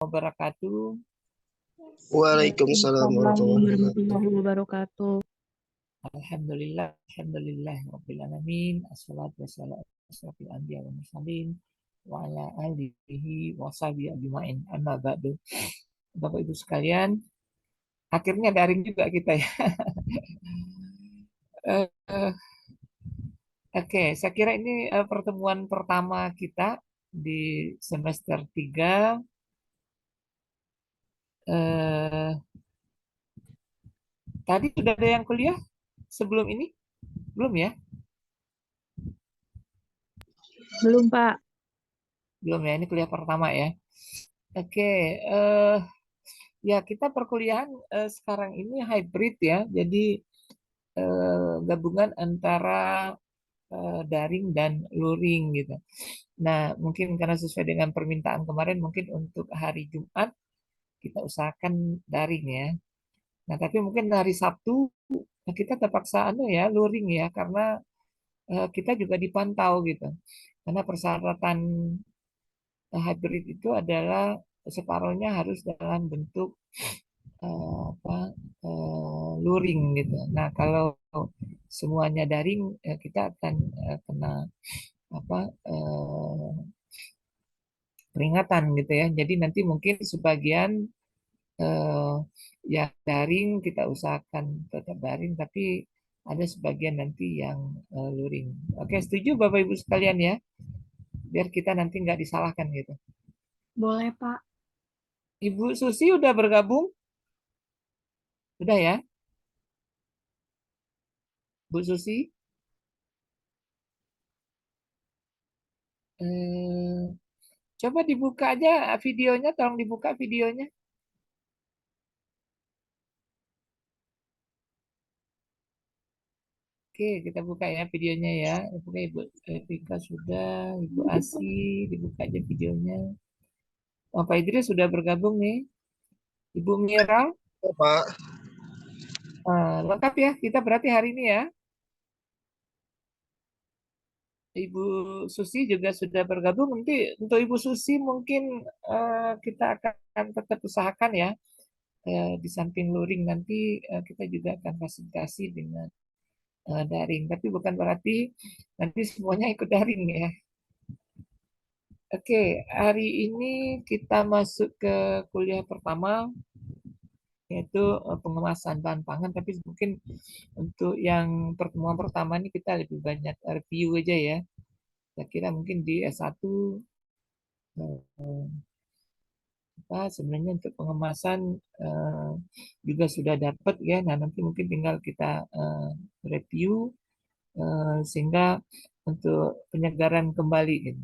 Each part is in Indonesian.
wabarakatuh. Waalaikumsalam warahmatullahi wabarakatuh. warahmatullahi wabarakatuh. Alhamdulillah, alhamdulillah rabbil alamin. Assalatu wassalamu ala asyrofil anbiya wal mursalin wa ala alihi wa sahbihi ajmain. Amma ba'du. Bapak Ibu sekalian, akhirnya daring juga kita ya. Eh, eh, Oke, saya kira ini pertemuan pertama kita di semester 3. Eh, Tadi sudah ada yang kuliah sebelum ini? Belum ya? Belum, Pak. Belum ya, ini kuliah pertama ya. Oke, eh, ya kita perkuliahan sekarang ini hybrid ya. Jadi gabungan antara daring dan luring gitu. Nah, mungkin karena sesuai dengan permintaan kemarin, mungkin untuk hari Jumat kita usahakan daring ya. Nah, tapi mungkin hari Sabtu kita terpaksa ya luring ya, karena kita juga dipantau gitu. Karena persyaratan hybrid itu adalah separohnya harus dalam bentuk apa luring gitu. Nah, kalau semuanya daring, kita akan kena apa peringatan gitu ya. Jadi nanti mungkin sebagian eh, yang daring kita usahakan tetap daring, tapi ada sebagian nanti yang luring. Oke, setuju Bapak Ibu sekalian ya, biar kita nanti nggak disalahkan gitu. Boleh, Pak. Ibu Susi udah bergabung? Udah ya, Bu Susi? Eh, Coba dibuka aja videonya, tolong dibuka videonya. Oke, kita buka ya videonya ya. Oke, Ibu Rika sudah, Ibu Asi, dibuka aja videonya. Pak Idris sudah bergabung nih. Ibu Mira, Oh, Pak, lengkap ya kita berarti hari ini ya. Ibu Susi juga sudah bergabung. Nanti untuk Ibu Susi mungkin kita akan tetap usahakan ya. Di samping luring nanti kita juga akan fasilitasi dengan daring. Tapi bukan berarti nanti semuanya ikut daring ya. Oke, hari ini kita masuk ke kuliah pertama, yaitu pengemasan bahan pangan. Tapi mungkin untuk yang pertemuan pertama ini kita lebih banyak review aja ya. Saya kira mungkin di S1 sebenarnya untuk pengemasan eh, juga sudah dapat ya. Nah, nanti mungkin tinggal kita review sehingga untuk penyegaran kembali gitu.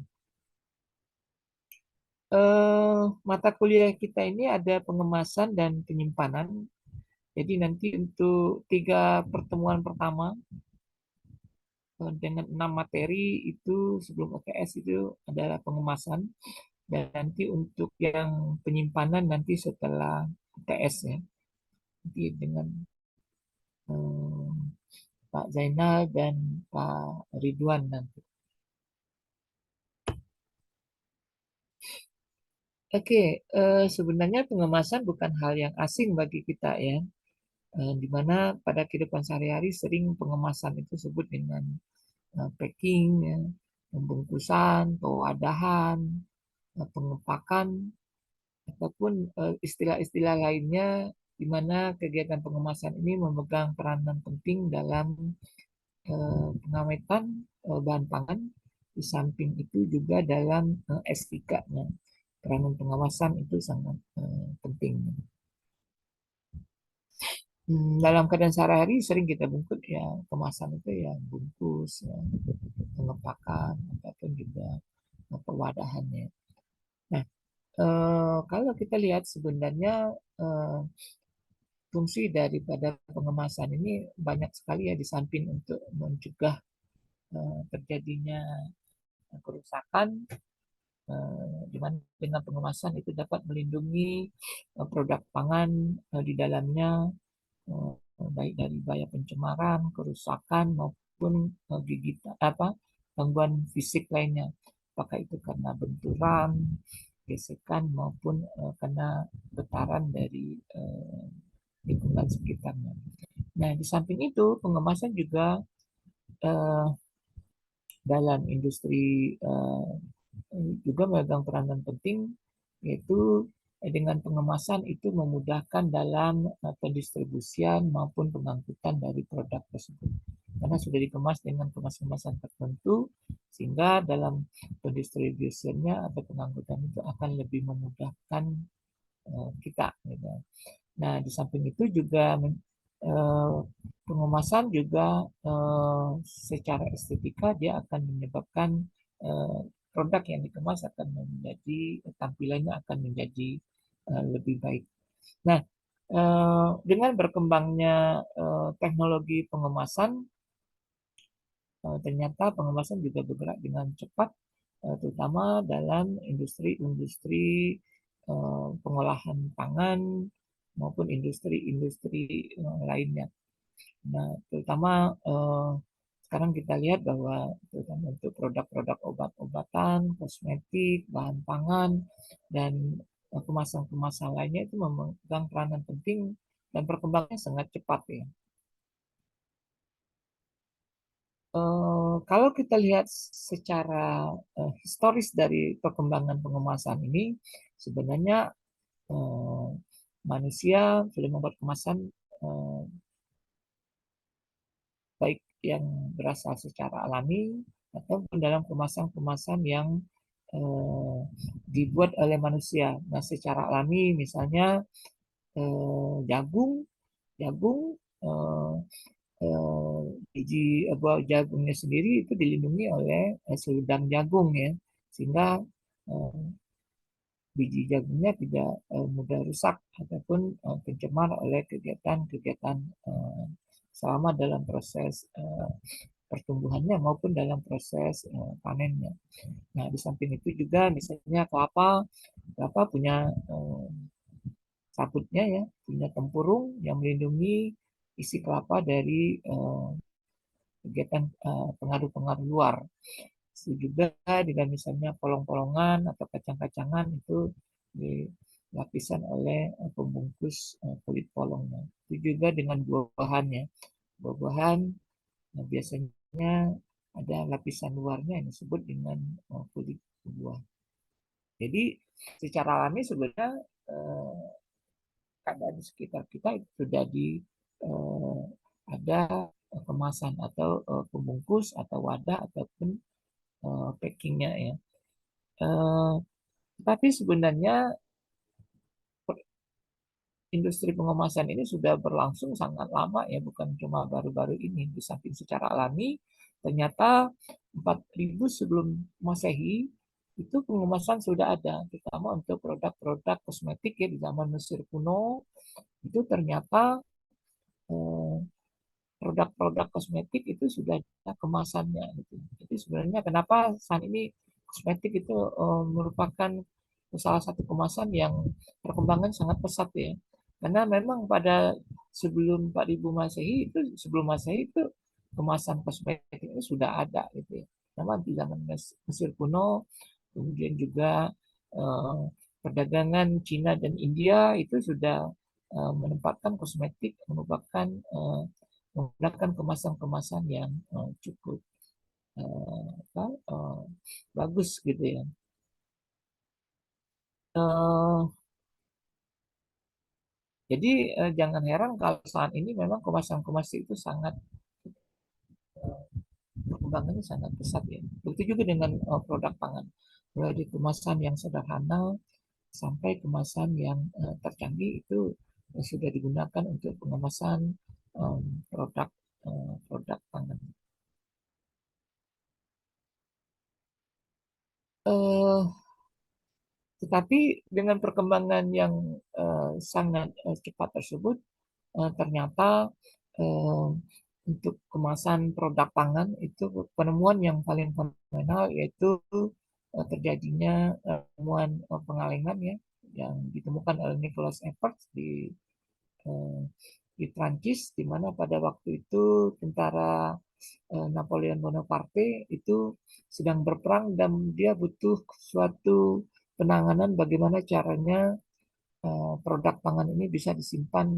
Mata kuliah kita ini ada pengemasan dan penyimpanan. Jadi nanti untuk 3 pertemuan pertama dengan 6 materi itu sebelum UTS itu adalah pengemasan, dan nanti untuk yang penyimpanan nanti setelah UTS ya, nanti dengan eh, Pak Zainal dan Pak Ridwan nanti. Oke, sebenarnya pengemasan bukan hal yang asing bagi kita ya, di mana pada kehidupan sehari-hari sering pengemasan itu disebut dengan packing, ya, pembungkusan, pewadahan, pengepakan, ataupun istilah-istilah lainnya, di mana kegiatan pengemasan ini memegang peranan penting dalam pengawetan bahan pangan. Di samping itu juga dalam S3-nya, peranan pengawasan itu sangat penting. Dalam keadaan sehari-hari sering kita bungkus ya, kemasan itu ya bungkus, ya, pengepakan, ataupun juga pewadahannya. Nah, kalau kita lihat sebenarnya eh, fungsi daripada pengemasan ini banyak sekali ya, di samping untuk mencegah terjadinya kerusakan, di mana dengan pengemasan itu dapat melindungi produk pangan di dalamnya, baik dari bahaya pencemaran, kerusakan maupun gangguan fisik lainnya. Apakah itu karena benturan, gesekan maupun kena getaran dari lingkungan sekitarnya. Nah, di samping itu pengemasan juga dalam industri juga memegang peranan penting, yaitu dengan pengemasan itu memudahkan dalam pendistribusian maupun pengangkutan dari produk tersebut. Karena sudah dikemas dengan kemasan tertentu, sehingga dalam pendistribusiannya atau pengangkutan itu akan lebih memudahkan kita. Gitu. Nah, di samping itu juga pengemasan juga secara estetika dia akan menyebabkan produk yang dikemas akan menjadi tampilannya akan menjadi lebih baik. Nah, dengan berkembangnya teknologi pengemasan, ternyata pengemasan juga bergerak dengan cepat, terutama dalam industri-industri pengolahan pangan maupun industri-industri lainnya. Nah, terutama sekarang kita lihat bahwa terutama untuk produk-produk obat-obatan, kosmetik, bahan pangan, dan kemasan-kemasan lainnya itu memegang peranan penting dan perkembangannya sangat cepat ya. Kalau kita lihat secara historis dari perkembangan pengemasan ini, sebenarnya manusia sudah membuat kemasan baik yang berasal secara alami ataupun dalam kemasan-kemasan yang dibuat oleh manusia. Nah, secara alami misalnya jagung, jagung biji buah jagungnya sendiri itu dilindungi oleh seludang jagung ya, sehingga biji jagungnya tidak mudah rusak ataupun tercemar oleh kegiatan-kegiatan selama dalam proses pertumbuhannya maupun dalam proses panennya. Nah, di samping itu juga misalnya kelapa, kelapa punya sabutnya ya, punya tempurung yang melindungi isi kelapa dari kegiatan pengaruh-pengaruh luar. Juga dengan misalnya polong-polongan atau kacang-kacangan itu dilapisan oleh pembungkus kulit polongnya. Itu juga dengan buah-buahannya. Buah-buahan biasanya ada lapisan luarnya yang disebut dengan kulit buah. Jadi secara alami sebenarnya keadaan di sekitar kita itu sudah ada kemasan atau pembungkus atau wadah ataupun packingnya ya. Tapi sebenarnya industri pengemasan ini sudah berlangsung sangat lama ya, bukan cuma baru-baru ini. Di samping secara alami, ternyata 4000 sebelum Masehi itu pengemasan sudah ada, terutama untuk produk-produk kosmetik ya di zaman Mesir kuno itu ternyata produk-produk kosmetik itu sudah ada kemasannya gitu. Jadi sebenarnya kenapa saat ini kosmetik itu merupakan salah satu kemasan yang perkembangan sangat pesat ya. Karena memang pada sebelum 4000 Masehi itu sebelum Masehi itu kemasan kosmetik itu sudah ada gitu ya. Nama di zaman Mesir kuno, kemudian juga perdagangan Cina dan India itu sudah menempatkan kosmetik merupakan menggunakan kemasan-kemasan yang cukup bagus gitu ya. Jadi jangan heran kalau saat ini memang kemasan-kemasan itu sangat perkembangannya sangat pesat ya. Begitu juga dengan produk pangan, mulai dari kemasan yang sederhana sampai kemasan yang tercanggih itu sudah digunakan untuk pengemasan produk produk pangan. Tetapi dengan perkembangan yang sangat cepat tersebut, ternyata untuk kemasan produk pangan itu penemuan yang paling fenomenal yaitu terjadinya temuan pengalengan ya yang ditemukan oleh Nicholas Efforts di Prancis, di mana pada waktu itu tentara Napoleon Bonaparte itu sedang berperang dan dia butuh suatu penanganan bagaimana caranya produk pangan ini bisa disimpan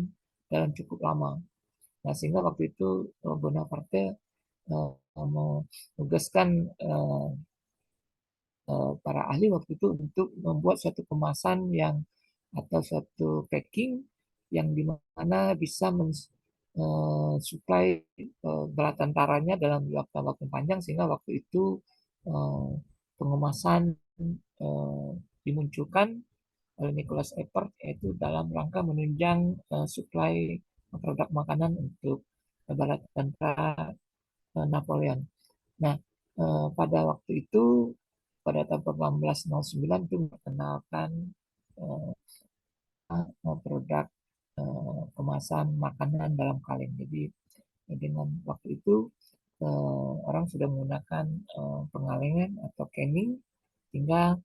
dalam cukup lama. Nah, sehingga waktu itu Bonaparte menugaskan para ahli waktu itu untuk membuat suatu kemasan yang atau suatu packing yang dimana bisa mensuplai bala tentaranya dalam waktu panjang, sehingga waktu itu pengemasan dimunculkan oleh Nicholas Appert, yaitu dalam rangka menunjang suplai produk makanan untuk bala tentara Napoleon. Nah, pada waktu itu pada tahun 1809 itu memperkenalkan produk kemasan makanan dalam kaleng. Jadi dengan waktu itu orang sudah menggunakan pengalengan atau canning sehingga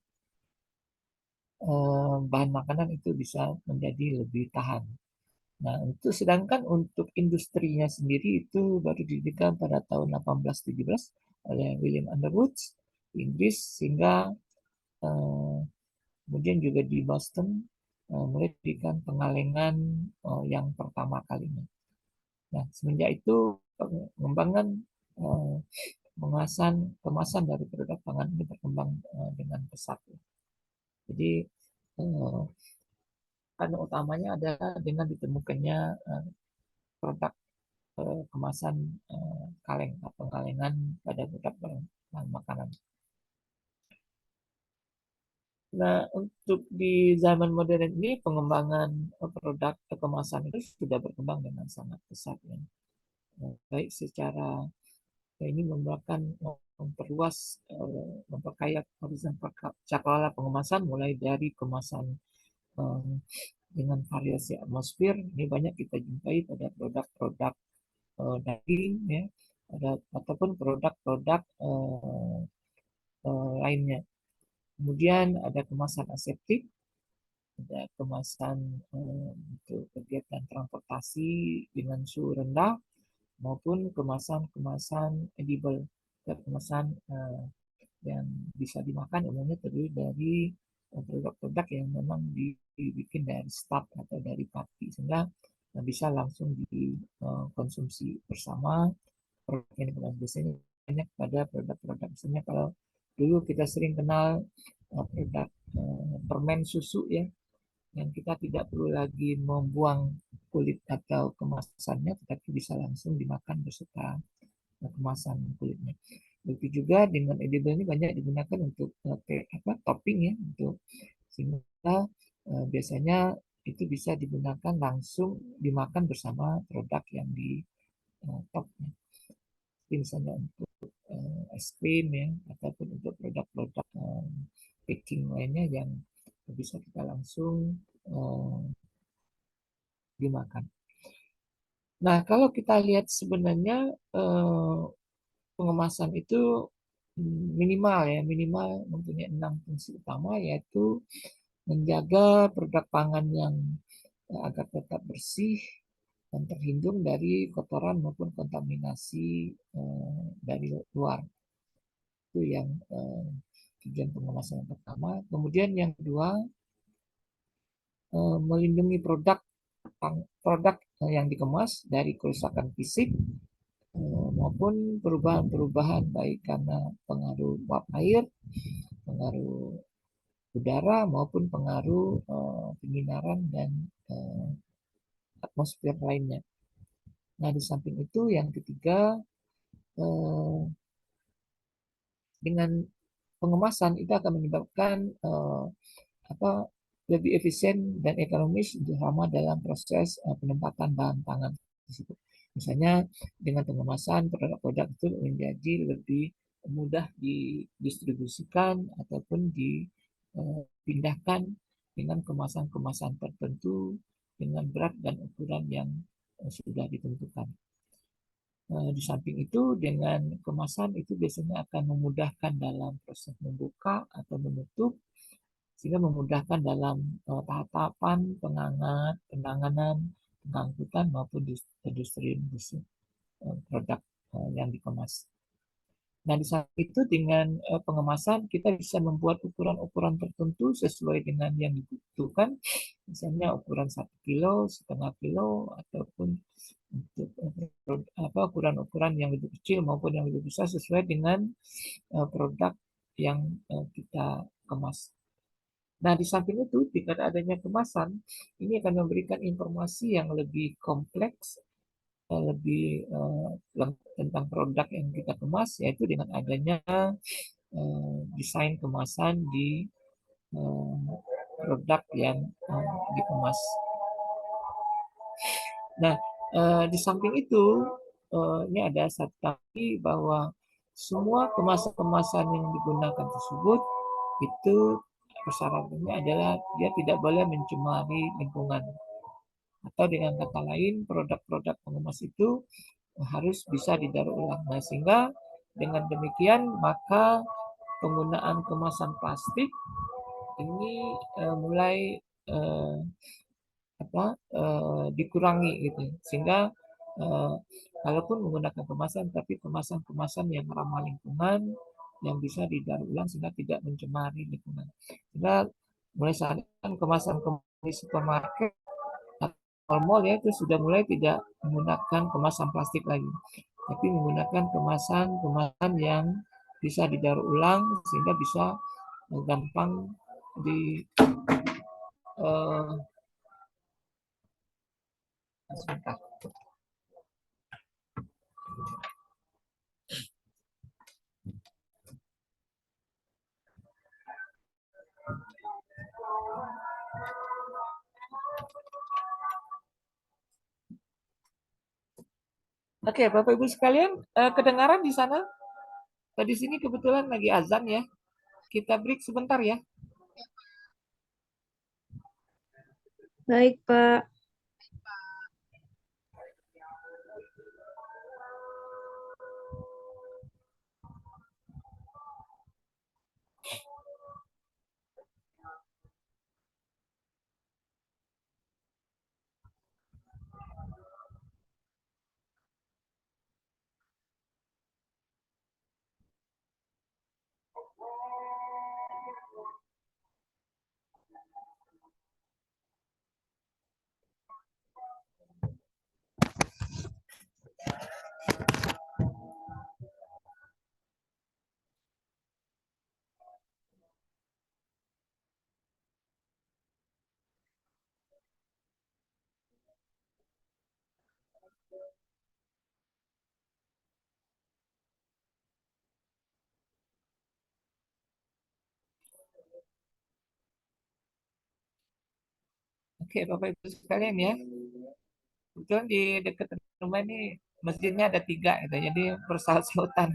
bahan makanan itu bisa menjadi lebih tahan. Nah, sedangkan untuk industrinya sendiri itu baru didirikan pada tahun 1817 oleh William Underwood di Inggris, sehingga kemudian juga di Boston mulai didirikan pengalengan yang pertama kalinya. Nah, semenjak itu pengembangan kemasan dari produk pangan ini berkembang dengan pesat. Jadi karena utamanya adalah dengan ditemukannya produk kemasan kaleng atau kalengan pada produk makanan. Nah, untuk di zaman modern ini pengembangan produk kemasan itu sudah berkembang dengan sangat pesat, ya. Baik secara ini memperluas, memperkaya horizon cakrawala pengemasan, mulai dari kemasan dengan variasi atmosfer. Ini banyak kita jumpai pada produk-produk daging, ya, ataupun produk-produk lainnya. Kemudian ada kemasan aseptik, ada kemasan untuk kegiatan transportasi dengan suhu rendah, maupun kemasan-kemasan edible, kemasan yang bisa dimakan, umumnya terdiri dari produk-produk yang memang dibikin dari start atau dari pati, sehingga bisa langsung dikonsumsi bersama. Produk yang biasanya banyak pada produk-produk, misalnya kalau dulu kita sering kenal produk permen susu, ya, yang kita tidak perlu lagi membuang kulit atau kemasannya, tetapi bisa langsung dimakan beserta kemasan kulitnya. Begitu juga dengan edible ini banyak digunakan untuk topping, ya, untuk sehingga biasanya itu bisa digunakan langsung dimakan bersama produk yang di topnya. Misalnya untuk es krim, ya, ataupun untuk produk-produk packing lainnya yang bisa kita langsung dimakan. Nah, kalau kita lihat sebenarnya pengemasan itu minimal mempunyai 6 fungsi utama, yaitu menjaga produk pangan yang agar tetap bersih dan terhindung dari kotoran maupun kontaminasi dari luar. Itu yang tujuan pengemasan yang pertama. Kemudian yang kedua, melindungi produk yang dikemas dari kerusakan fisik maupun perubahan-perubahan, baik karena pengaruh uap air, pengaruh udara, maupun pengaruh penyinaran dan atmosfer lainnya. Nah, di samping itu yang ketiga, dengan pengemasan itu akan menyebabkan lebih efisien dan ekonomis terutama dalam proses penempatan bahan pangan tersebut. Misalnya dengan pengemasan produk-produk itu menjadi lebih mudah didistribusikan ataupun dipindahkan dengan kemasan-kemasan tertentu dengan berat dan ukuran yang sudah ditentukan. Di samping itu, dengan kemasan itu biasanya akan memudahkan dalam proses membuka atau menutup, sehingga memudahkan dalam tahapan penanganan, pengangkutan maupun distribusi produk yang dikemas. Nah, di saat itu dengan pengemasan kita bisa membuat ukuran-ukuran tertentu sesuai dengan yang dibutuhkan, misalnya ukuran 1 kilo, setengah kilo, ataupun untuk ukuran-ukuran yang lebih kecil maupun yang lebih besar sesuai dengan produk yang kita kemas. Nah, di samping itu, dengan adanya kemasan, ini akan memberikan informasi yang lebih kompleks, lebih tentang produk yang kita kemas, yaitu dengan adanya desain kemasan di produk yang dikemas. Nah, di samping itu, ini ada satu lagi bahwa semua kemasan-kemasan yang digunakan tersebut itu persyaratannya adalah dia tidak boleh mencemari lingkungan. Atau dengan kata lain, produk-produk pengemas itu harus bisa didaur ulang. Nah, sehingga dengan demikian maka penggunaan kemasan plastik ini mulai eh, dikurangi gitu, sehingga kalaupun menggunakan kemasan tapi kemasan-kemasan yang ramah lingkungan yang bisa didaur ulang sehingga tidak mencemari lingkungan. Sehingga mulai saat ini kemasan di supermarket atau mall ya itu sudah mulai tidak menggunakan kemasan plastik lagi, tapi menggunakan kemasan yang bisa didaur ulang sehingga bisa gampang di uh, Oke, Bapak Ibu sekalian, kedengaran di sana? Di sini kebetulan lagi azan ya. Kita break sebentar ya. Baik, Pak. Oke, Bapak Ibu sekalian ya. Kebetulan di dekat rumah ini masjidnya ada 3 gitu, jadi bersaut-sautan.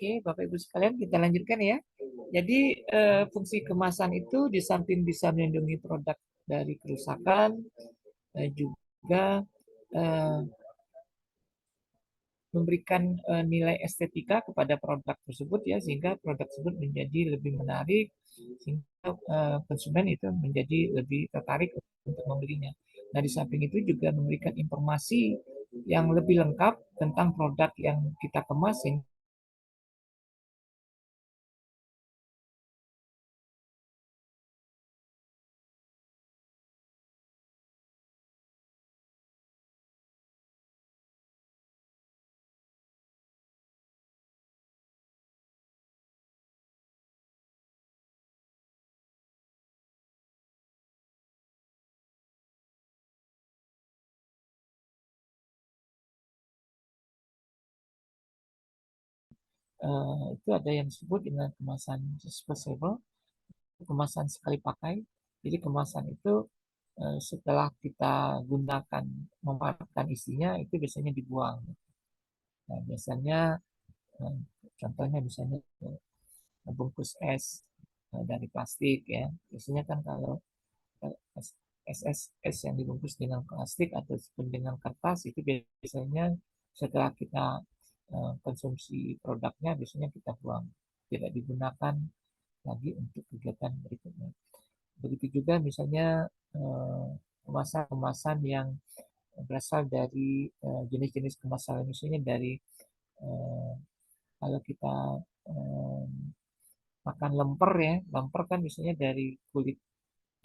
Oke, Bapak Ibu sekalian, kita lanjutkan ya. Jadi fungsi kemasan itu di samping bisa melindungi produk dari kerusakan, juga eh, memberikan nilai estetika kepada produk tersebut ya, sehingga produk tersebut menjadi lebih menarik, sehingga konsumen itu menjadi lebih tertarik untuk membelinya. Nah, di samping itu juga memberikan informasi yang lebih lengkap tentang produk yang kita kemas, itu ada yang disebut dengan kemasan disposable, kemasan sekali pakai. Jadi kemasan itu setelah kita gunakan memanfaatkan isinya itu biasanya dibuang. Nah, biasanya eh, contohnya misalnya bungkus es dari plastik ya. Biasanya kan kalau es yang dibungkus dengan plastik ataupun dengan kertas itu biasanya setelah kita konsumsi produknya biasanya kita buang, tidak digunakan lagi untuk kegiatan berikutnya. Begitu juga misalnya kemasan-kemasan yang berasal dari jenis-jenis kemasan, misalnya dari eh, kalau kita eh, makan lemper ya, lemper kan misalnya dari kulit,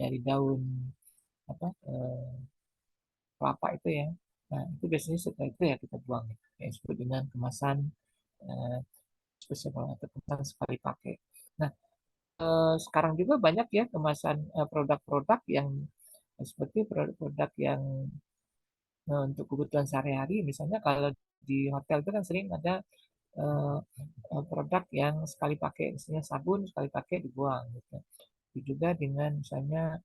dari daun apa kelapa itu ya. Nah itu biasanya setelah itu ya kita buang, yang disebut dengan kemasan eh, spesial atau kemasan sekali pakai. Nah sekarang juga banyak ya kemasan produk-produk yang seperti produk-produk yang untuk kebutuhan sehari-hari. Misalnya kalau di hotel itu kan sering ada eh, produk yang sekali pakai, misalnya sabun sekali pakai dibuang gitu. Itu juga dengan misalnya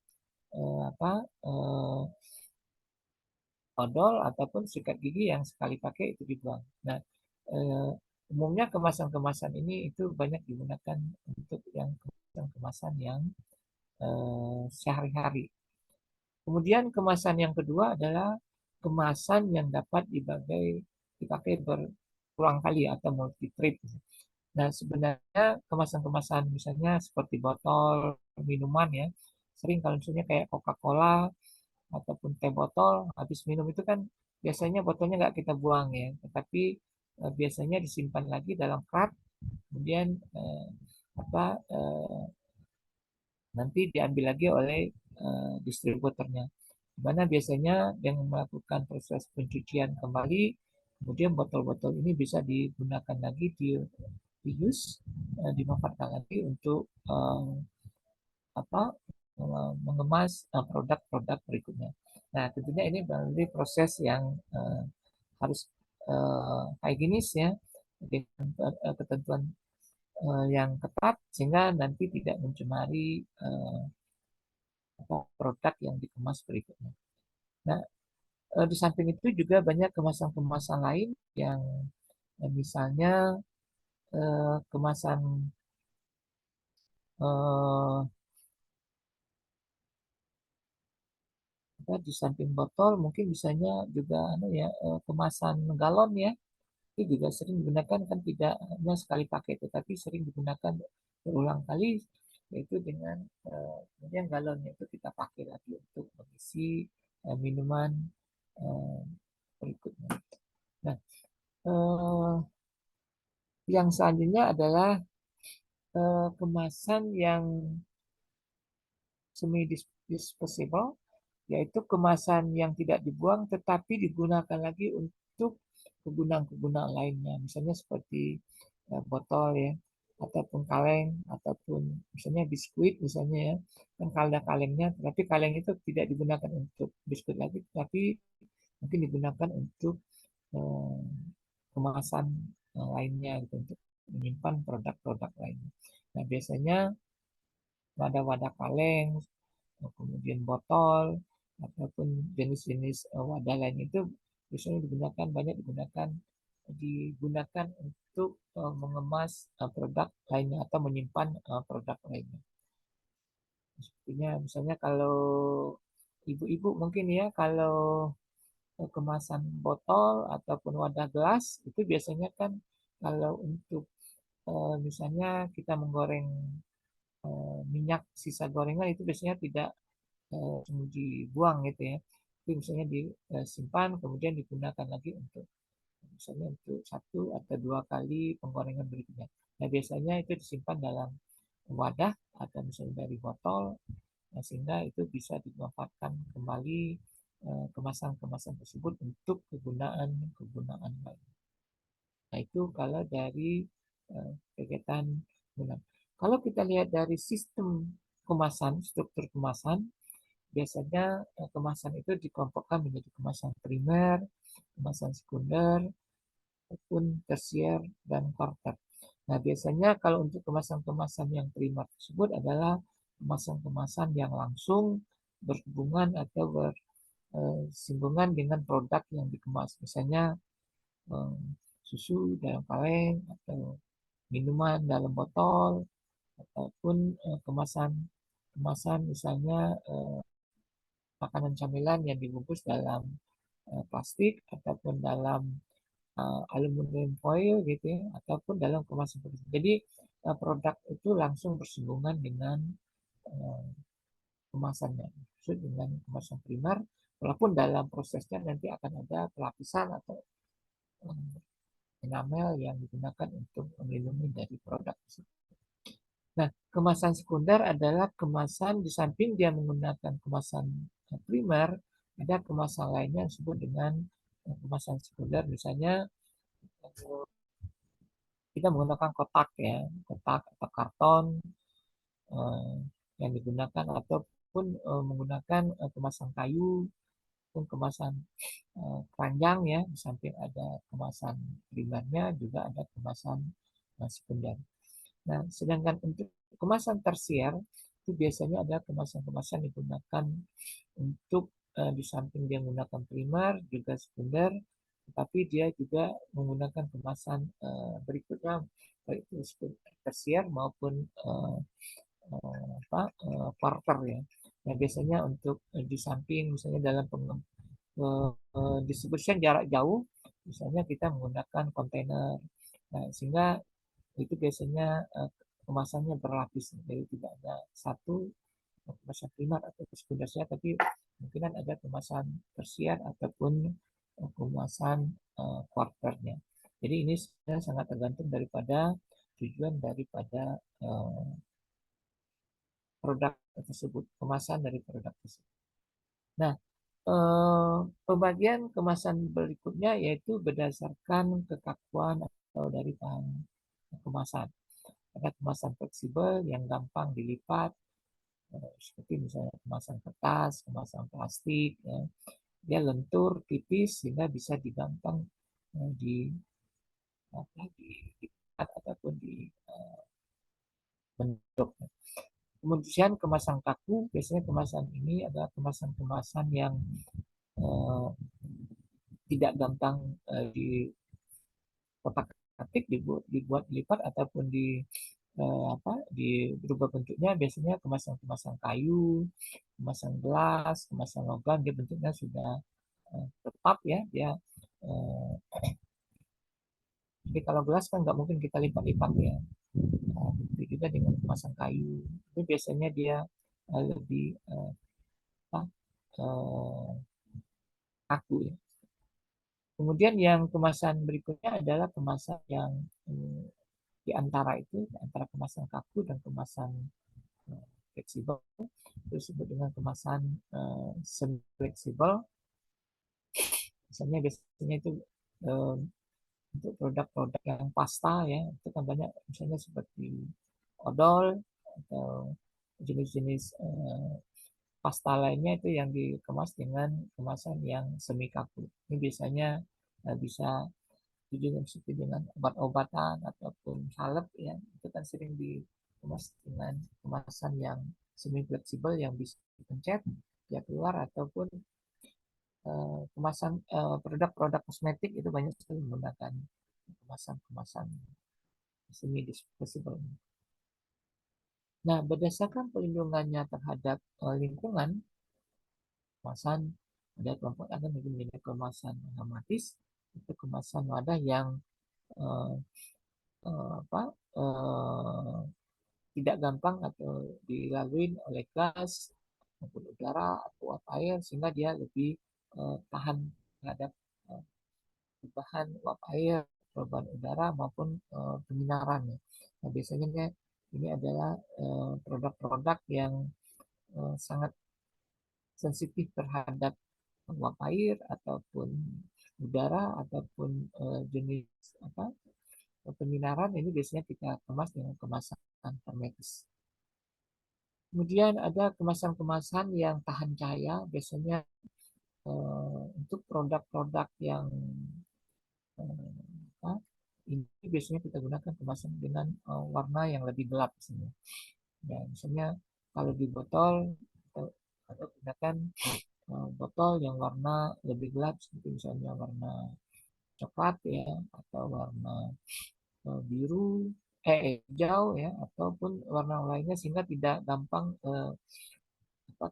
apa odol ataupun sikat gigi yang sekali pakai itu dibuang. Nah, eh, umumnya kemasan-kemasan ini itu banyak digunakan untuk yang kemasan-kemasan yang sehari-hari. Kemudian kemasan yang kedua adalah kemasan yang dapat dipakai berulang kali atau multi trip. Nah, sebenarnya kemasan-kemasan misalnya seperti botol minuman ya, sering kalau misalnya kayak Coca-Cola ataupun teh botol, habis minum itu kan biasanya botolnya nggak kita buang ya, tetapi biasanya disimpan lagi dalam krat, kemudian apa nanti diambil lagi oleh distributornya. Di mana biasanya yang melakukan proses pencucian kembali, kemudian botol-botol ini bisa digunakan lagi, diuse, dimanfaatkan lagi untuk apa mengemas produk-produk berikutnya. Nah, tentunya ini melalui proses yang harus higienis ya, dengan ketentuan yang ketat sehingga nanti tidak mencemari produk yang dikemas berikutnya. Nah, di samping itu juga banyak kemasan-kemasan lain yang misalnya kemasan eh, di samping botol mungkin misalnya juga ya kemasan galon ya, itu juga sering digunakan, kan tidak hanya sekali pakai tetapi sering digunakan berulang kali, yaitu dengan kemudian galonnya itu kita pakai lagi untuk mengisi minuman eh, berikutnya. Nah, eh, yang selanjutnya adalah kemasan yang semi disposable, yaitu kemasan yang tidak dibuang tetapi digunakan lagi untuk kegunaan-kegunaan lainnya. Misalnya seperti botol ya, ataupun kaleng, ataupun misalnya biskuit misalnya ya. Kan ada kalengnya, tapi kaleng itu tidak digunakan untuk biskuit lagi, tapi mungkin digunakan untuk eh, kemasan lainnya gitu, untuk menyimpan produk-produk lainnya. Nah, biasanya wadah-wadah kaleng, kemudian botol, ataupun jenis-jenis wadah lain itu biasanya digunakan untuk mengemas produk lainnya atau menyimpan produk lainnya. Sepertinya misalnya kalau ibu-ibu mungkin ya, kalau kemasan botol ataupun wadah gelas itu biasanya kan kalau untuk misalnya kita menggoreng minyak sisa gorengan itu biasanya tidak dibuang gitu ya. Itu misalnya disimpan kemudian digunakan lagi untuk misalnya untuk 1 atau 2 kali penggorengan berikutnya. Nah biasanya itu disimpan dalam wadah atau misalnya dari botol, sehingga itu bisa dimanfaatkan kembali kemasan-kemasan tersebut untuk kegunaan lain. Nah itu kalau dari kegiatan guna. Kalau kita lihat dari sistem kemasan, struktur kemasan, biasanya kemasan itu dikelompokkan menjadi kemasan primer, kemasan sekunder, maupun tersier dan quarter. Nah, biasanya kalau untuk kemasan-kemasan yang primer tersebut adalah kemasan-kemasan yang langsung berhubungan atau bersinggungan dengan produk yang dikemas. Misalnya susu dalam kaleng atau minuman dalam botol ataupun kemasan misalnya makanan camilan yang dibungkus dalam plastik ataupun dalam aluminium foil gitu ya, ataupun dalam kemasan plastik. Jadi produk itu langsung bersinggungan dengan kemasannya, maksud dengan kemasan primer, walaupun dalam prosesnya nanti akan ada pelapisan atau enamel yang digunakan untuk melindungi dari produk tersebut. Nah, kemasan sekunder adalah kemasan di samping dia menggunakan kemasan primer, ada kemasan lainnya yang disebut dengan kemasan sekunder. Misalnya kita menggunakan kotak ya, kotak atau karton yang digunakan ataupun menggunakan kemasan kayu, ataupun kemasan keranjang ya, di samping ada kemasan primernya juga ada kemasan sekunder. Nah, sedangkan untuk kemasan tersier itu biasanya ada kemasan-kemasan digunakan untuk di samping dia menggunakan primer juga sekunder, tetapi dia juga menggunakan kemasan berikutnya baik itu tersier maupun quarter ya. Nah, biasanya untuk di samping misalnya dalam distribution jarak jauh, misalnya kita menggunakan kontainer. Nah, sehingga itu biasanya kemasannya berlapis, jadi tidak ada satu kemasan primer atau sekundernya, tapi mungkin ada kemasan tersier ataupun kemasan quarternya. Jadi ini sangat tergantung daripada tujuan daripada produk tersebut, kemasan dari produk tersebut. Nah, pembagian kemasan berikutnya yaitu berdasarkan kekakuan atau dari bahan kemasan. Ada kemasan fleksibel yang gampang dilipat, seperti misalnya kemasan kertas, kemasan plastik, ya. Dia lentur, tipis, sehingga bisa digampang dilipat ataupun dibentuk. Kemudian kemasan kaku, biasanya kemasan ini adalah kemasan-kemasan yang tidak gampang di kotak-atik, dibuat lipat ataupun berubah bentuknya. Biasanya kemasan-kemasan kayu, kemasan gelas, kemasan logam, dia bentuknya sudah tetap ya, dia jadi kalau gelas kan nggak mungkin kita lipat-lipat ya. Begitu juga dengan kemasan kayu, itu biasanya dia lebih kaku ya. Kemudian yang kemasan berikutnya adalah kemasan yang di antara kemasan kaku dan kemasan fleksibel, itu disebut dengan kemasan semi fleksibel. Misalnya biasanya itu untuk produk-produk yang pasta ya, itu kan banyak misalnya seperti odol atau jenis-jenis pasta lainnya itu yang dikemas dengan kemasan yang semi kaku. Ini biasanya bisa seperti dengan obat-obatan ataupun salep ya, itu kan sering dikemas dengan kemasan yang semi fleksibel yang bisa dipencet dia keluar, ataupun kemasan produk-produk kosmetik itu banyak sekali menggunakan kemasan-kemasan semi disposable. Nah, berdasarkan pelindungannya terhadap lingkungan, kemasan ada kelompok akan menjadi kemasan hermetis, itu kemasan wadah yang tidak gampang atau dilalui oleh gas maupun udara atau uap air, sehingga dia lebih tahan terhadap perubahan uap air, perubahan udara maupun penyinaran. Nah, biasanya ini adalah produk-produk yang sangat sensitif terhadap uap air ataupun udara ataupun jenis apa penyinaran. Ini biasanya kita kemas dengan kemasan hermetis. Kemudian ada kemasan-kemasan yang tahan cahaya, biasanya untuk produk-produk yang uh, ini biasanya kita gunakan kemasan dengan warna yang lebih gelap misalnya. Ya, misalnya kalau di botol atau gunakan botol yang warna lebih gelap seperti misalnya warna coklat ya atau warna biru hijau ya ataupun warna lainnya sehingga tidak gampang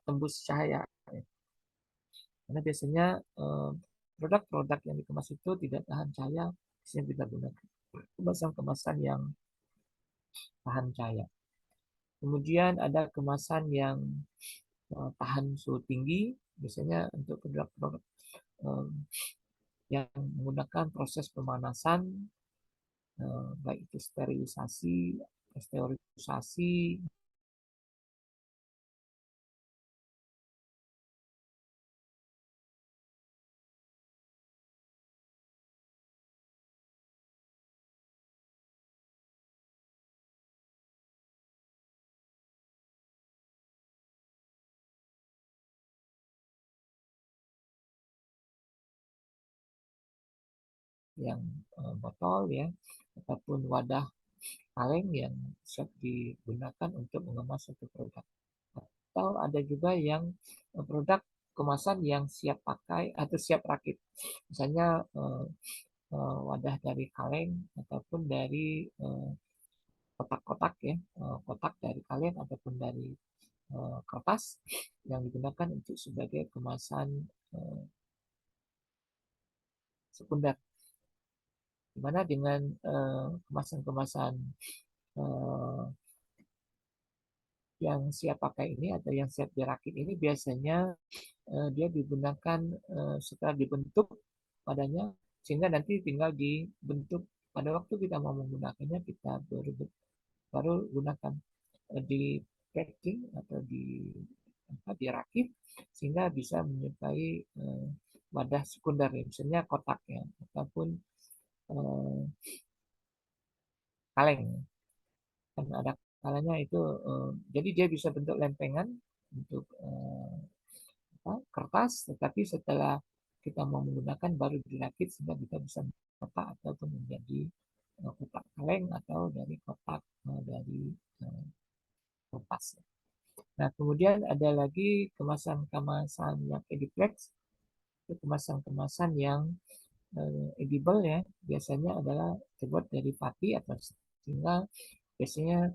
tembus cahaya. Karena biasanya produk-produk yang dikemas itu tidak tahan cahaya, biasanya kita gunakan kemasan-kemasan yang tahan cahaya. Kemudian ada kemasan yang tahan suhu tinggi, biasanya untuk produk-produk yang menggunakan proses pemanasan, baik itu sterilisasi, pasteurisasi, yang botol ya ataupun wadah kaleng yang siap digunakan untuk mengemas satu produk. Atau ada juga yang produk kemasan yang siap pakai atau siap rakit. Misalnya wadah dari kaleng ataupun dari kotak-kotak ya, kotak dari kaleng ataupun dari kertas yang digunakan untuk sebagai kemasan sekunder. Dimana dengan kemasan-kemasan yang siap pakai ini atau yang siap dirakit ini biasanya dia digunakan setelah dibentuk padanya sehingga nanti tinggal dibentuk pada waktu kita mau menggunakannya kita baru gunakan di packing atau dirakit sehingga bisa menyerupai wadah sekunder ya, misalnya kotak ya ataupun kaleng kan ada kalanya itu jadi dia bisa bentuk lempengan untuk kertas tetapi setelah kita mau menggunakan baru dirakit sehingga kita bisa kotak ataupun menjadi kotak kaleng atau dari kotak dari kertas. Nah, kemudian ada lagi kemasan-kemasan yang ediplex, itu kemasan-kemasan yang edible ya, biasanya adalah terbuat dari pati atau sehingga biasanya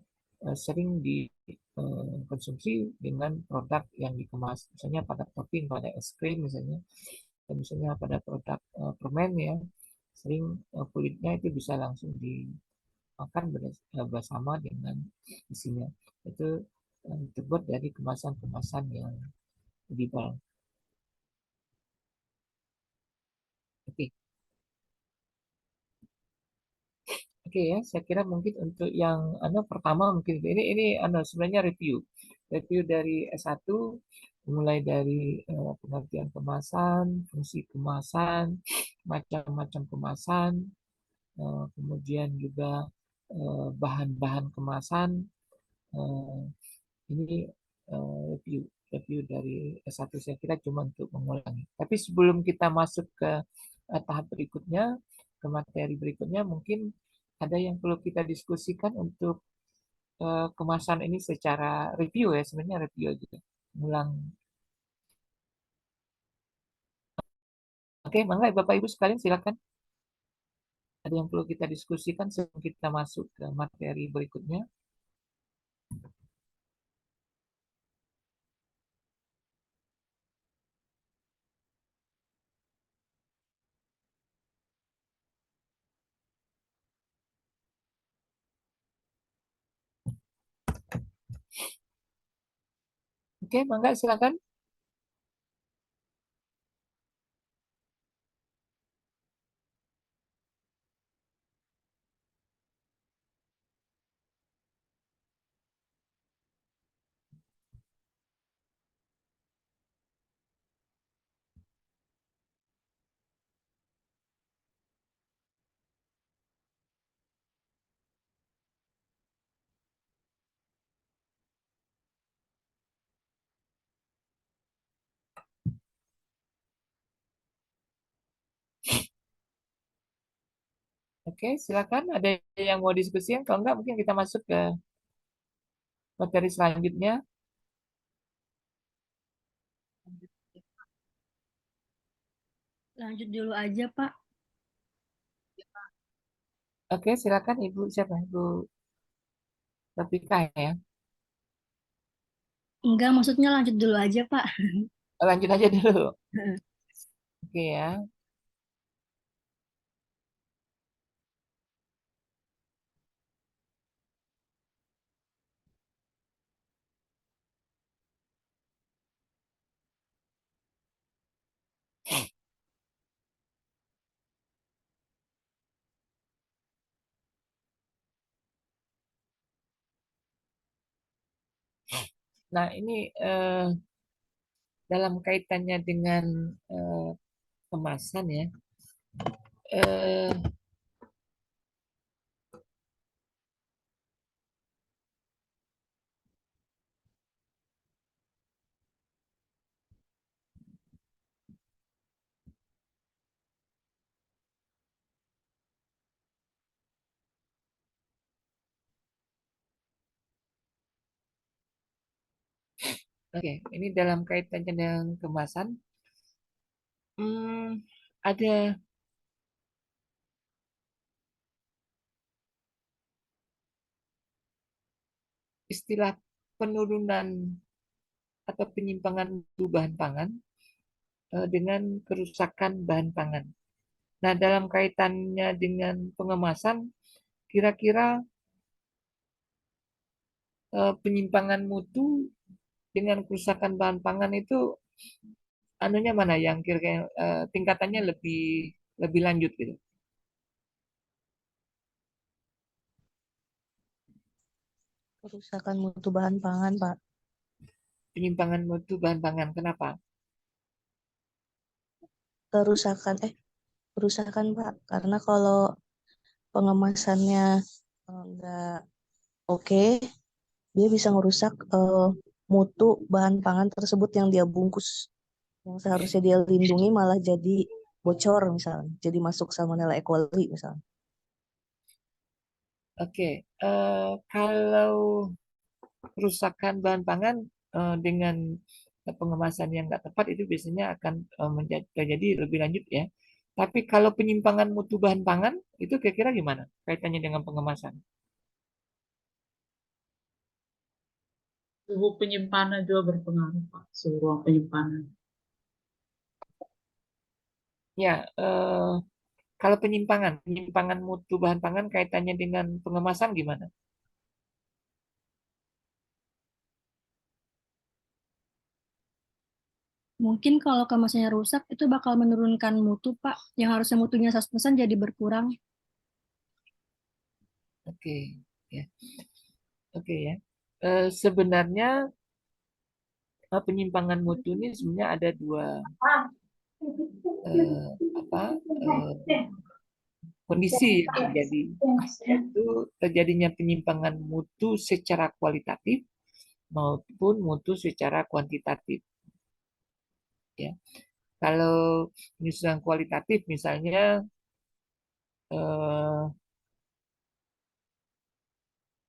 sering dikonsumsi dengan produk yang dikemas, misalnya pada topping, pada es krim misalnya, dan misalnya pada produk permen ya, sering kulitnya itu bisa langsung dimakan bersama dengan isinya. Itu terbuat dari kemasan-kemasan yang edible. Oke. Oke ya, saya kira mungkin untuk yang pertama mungkin ini sebenarnya review dari S1 mulai dari pengertian kemasan, fungsi kemasan, macam-macam kemasan, kemudian juga bahan-bahan kemasan. eh, ini review dari S1 saya kira cuma untuk mengulangi. Tapi sebelum kita masuk ke tahap berikutnya, ke materi berikutnya, mungkin ada yang perlu kita diskusikan untuk kemasan ini secara review ya, sebenarnya review aja. Ulang. Oke, mangga Bapak Ibu sekalian silakan. Ada yang perlu kita diskusikan sebelum kita masuk ke materi berikutnya. Oke, mangga silakan. Oke, silakan. Ada yang mau diskusikan? Kalau enggak, mungkin kita masuk ke materi selanjutnya. Lanjut dulu aja, Pak. Oke, silakan Ibu. Siapa? Ibu Rafika ya. Enggak, maksudnya lanjut dulu aja, Pak. Lanjut aja dulu. Oke ya. Nah, ini dalam kaitannya dengan eh, kemasan ya. Eh, Oke, ini dalam kaitannya dengan kemasan, hmm, ada istilah penurunan atau penyimpangan mutu bahan pangan dengan kerusakan bahan pangan. Nah, dalam kaitannya dengan pengemasan, kira-kira penyimpangan mutu dengan kerusakan bahan pangan itu anunya mana yang kira-kira tingkatannya lebih lebih lanjut gitu. Kerusakan mutu bahan pangan, Pak. Penyimpangan mutu bahan pangan. Kenapa? Kerusakan, kerusakan, Pak. Karena kalau pengemasannya nggak oke, dia bisa ngerusak mutu bahan pangan tersebut yang dia bungkus. Yang seharusnya dia lindungi malah jadi bocor misalnya. Jadi masuk Salmonella E. coli misalnya. Oke, kalau kerusakan bahan pangan dengan pengemasan yang nggak tepat itu biasanya akan terjadi lebih lanjut ya. Tapi kalau penyimpangan mutu bahan pangan itu kira-kira gimana kaitannya dengan pengemasan? Suhu penyimpanan juga berpengaruh, Pak. Suhu ruang penyimpanan. Ya, kalau penyimpangan mutu bahan pangan kaitannya dengan pengemasan gimana? Mungkin kalau kemasannya rusak, itu bakal menurunkan mutu, Pak. Yang harusnya mutunya 100% jadi berkurang. Oke, ya, oke ya. Sebenarnya penyimpangan mutu ini sebenarnya ada dua eh, apa kondisi yang terjadi, yaitu terjadinya penyimpangan mutu secara kualitatif maupun mutu secara kuantitatif. Ya, kalau misalnya kualitatif, misalnya eh,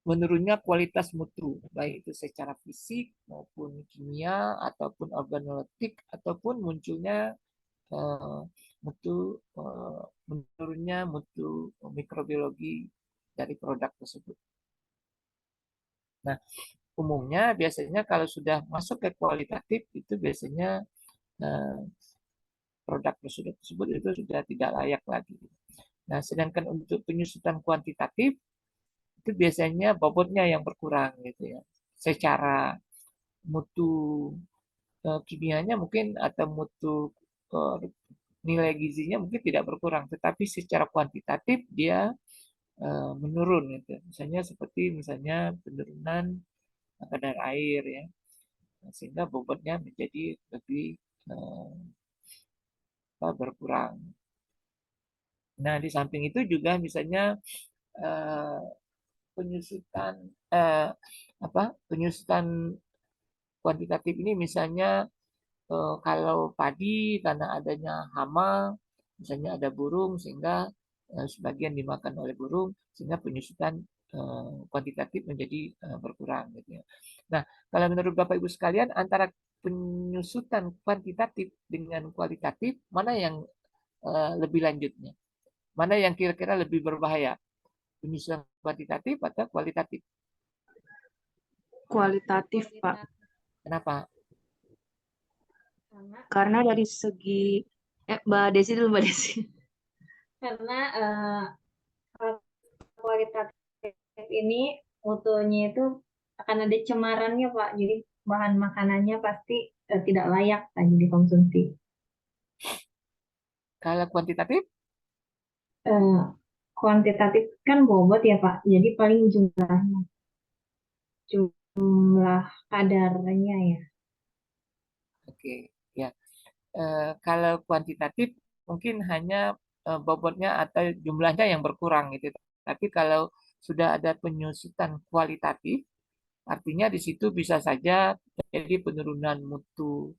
menurunnya kualitas mutu, baik itu secara fisik maupun kimia ataupun organoleptik ataupun munculnya eh, mutu menurunnya mutu mikrobiologi dari produk tersebut. Nah, umumnya biasanya kalau sudah masuk ke kualitatif itu biasanya eh, produk tersebut itu sudah tidak layak lagi. Nah, sedangkan untuk penyusutan kuantitatif itu biasanya bobotnya yang berkurang gitu ya. Secara mutu kimianya mungkin atau mutu eh, nilai gizinya mungkin tidak berkurang, tetapi secara kuantitatif dia menurun gitu. Misalnya seperti penurunan kadar air ya, sehingga bobotnya menjadi lebih eh, berkurang. Nah, di samping itu juga misalnya eh, penyusutan eh, penyusutan kuantitatif ini misalnya kalau padi karena adanya hama, misalnya ada burung sehingga sebagian dimakan oleh burung sehingga penyusutan kuantitatif menjadi berkurang gitu ya. Nah, kalau menurut Bapak Ibu sekalian antara penyusutan kuantitatif dengan kualitatif mana yang lebih lanjutnya? Mana yang kira-kira lebih berbahaya? Penyusutan kuantitatif atau kualitatif? Kualitatif, Pak. Kenapa? Karena dari segi Mbak Desi dulu, Mbak Desi. Karena kualitatif ini mutunya itu akan ada cemarannya, Pak. Jadi bahan makanannya pasti tidak layak lagi dikonsumsi. Kalau kuantitatif? Kuantitatif kan bobot ya, Pak. Jadi paling jumlah kadarnya ya. Oke, ya. Kalau kuantitatif mungkin hanya bobotnya atau jumlahnya yang berkurang gitu. Tapi kalau sudah ada penyusutan kualitatif, artinya di situ bisa saja terjadi penurunan mutu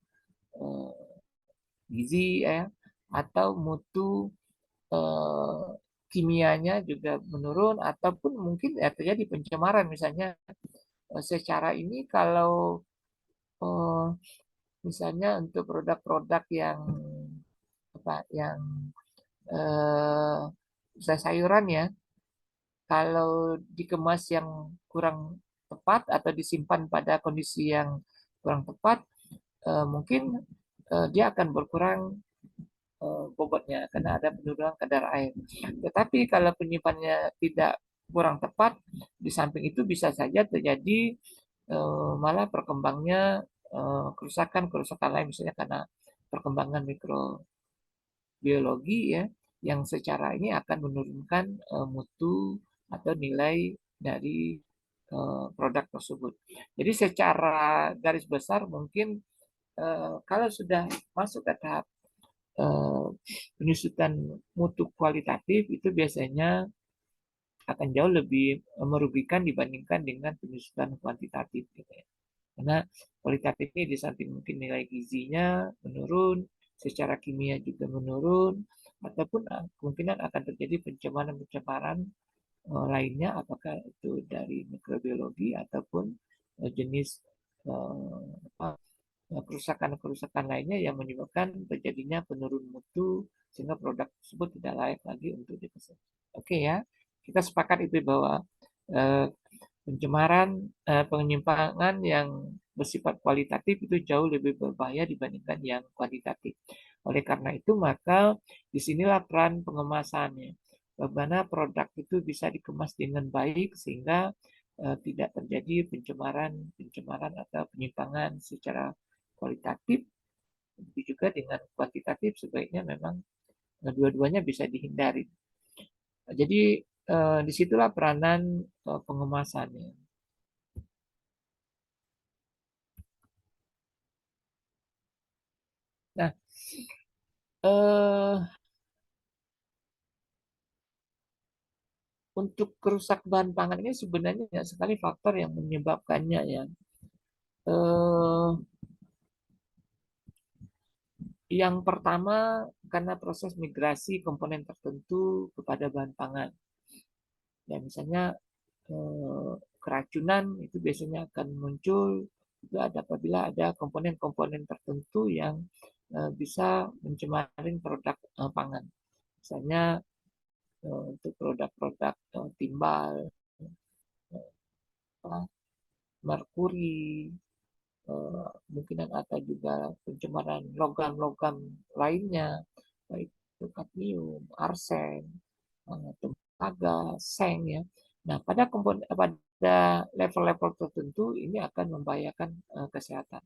gizi ya, atau mutu kimianya juga menurun, ataupun mungkin ya terjadi pencemaran misalnya secara ini kalau misalnya untuk produk-produk yang apa yang sayuran ya, kalau dikemas yang kurang tepat atau disimpan pada kondisi yang kurang tepat, mungkin dia akan berkurang bobotnya karena ada penurunan kadar air. Tetapi kalau penyimpanannya tidak kurang tepat, di samping itu bisa saja terjadi malah perkembangnya kerusakan-kerusakan lain, misalnya karena perkembangan mikrobiologi ya, yang secara ini akan menurunkan mutu atau nilai dari produk tersebut. Jadi secara garis besar mungkin kalau sudah masuk ke tahap penyusutan mutu kualitatif itu biasanya akan jauh lebih merugikan dibandingkan dengan penyusutan kuantitatif gitu ya. Karena kualitatif ini di samping mungkin nilai gizinya menurun, secara kimia juga menurun, ataupun kemungkinan akan terjadi pencemaran-pencemaran lainnya, apakah itu dari mikrobiologi ataupun jenis kerusakan-kerusakan lainnya yang menyebabkan terjadinya penurun mutu sehingga produk tersebut tidak layak lagi untuk dikonsumsi. Oke ya, kita sepakat itu bahwa pencemaran, penyimpangan yang bersifat kualitatif itu jauh lebih berbahaya dibandingkan yang kuantitatif. Oleh karena itu maka disinilah peran pengemasannya. Bagaimana produk itu bisa dikemas dengan baik sehingga tidak terjadi pencemaran atau penyimpangan secara kualitatif, begitu juga dengan kuantitatif sebaiknya memang dua-duanya bisa dihindari. Jadi disitulah peranan pengemasannya. Nah, untuk kerusak bahan pangan ini sebenarnya banyak sekali faktor yang menyebabkannya ya. Yang pertama karena proses migrasi komponen tertentu kepada bahan pangan. Ya misalnya keracunan itu biasanya akan muncul juga apabila ada komponen-komponen tertentu yang bisa mencemari produk pangan. Misalnya untuk produk-produk timbal, merkuri, kemungkinan ada juga pencemaran logam-logam lainnya, baik itu kadmium, arsen, tembaga, seng ya. Nah, pada level-level tertentu ini akan membahayakan kesehatan.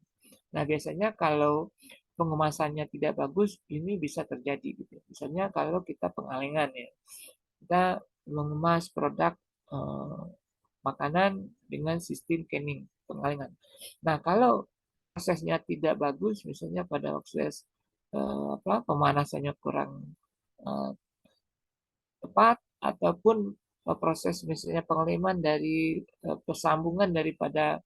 Nah, biasanya kalau pengemasannya tidak bagus, ini bisa terjadi gitu. Misalnya kalau kita pengalengan ya, kita mengemas produk makanan dengan sistem canning, pengalengan. Nah, kalau prosesnya tidak bagus, misalnya pada proses pemanasannya kurang tepat, ataupun proses misalnya pengeleman dari persambungan daripada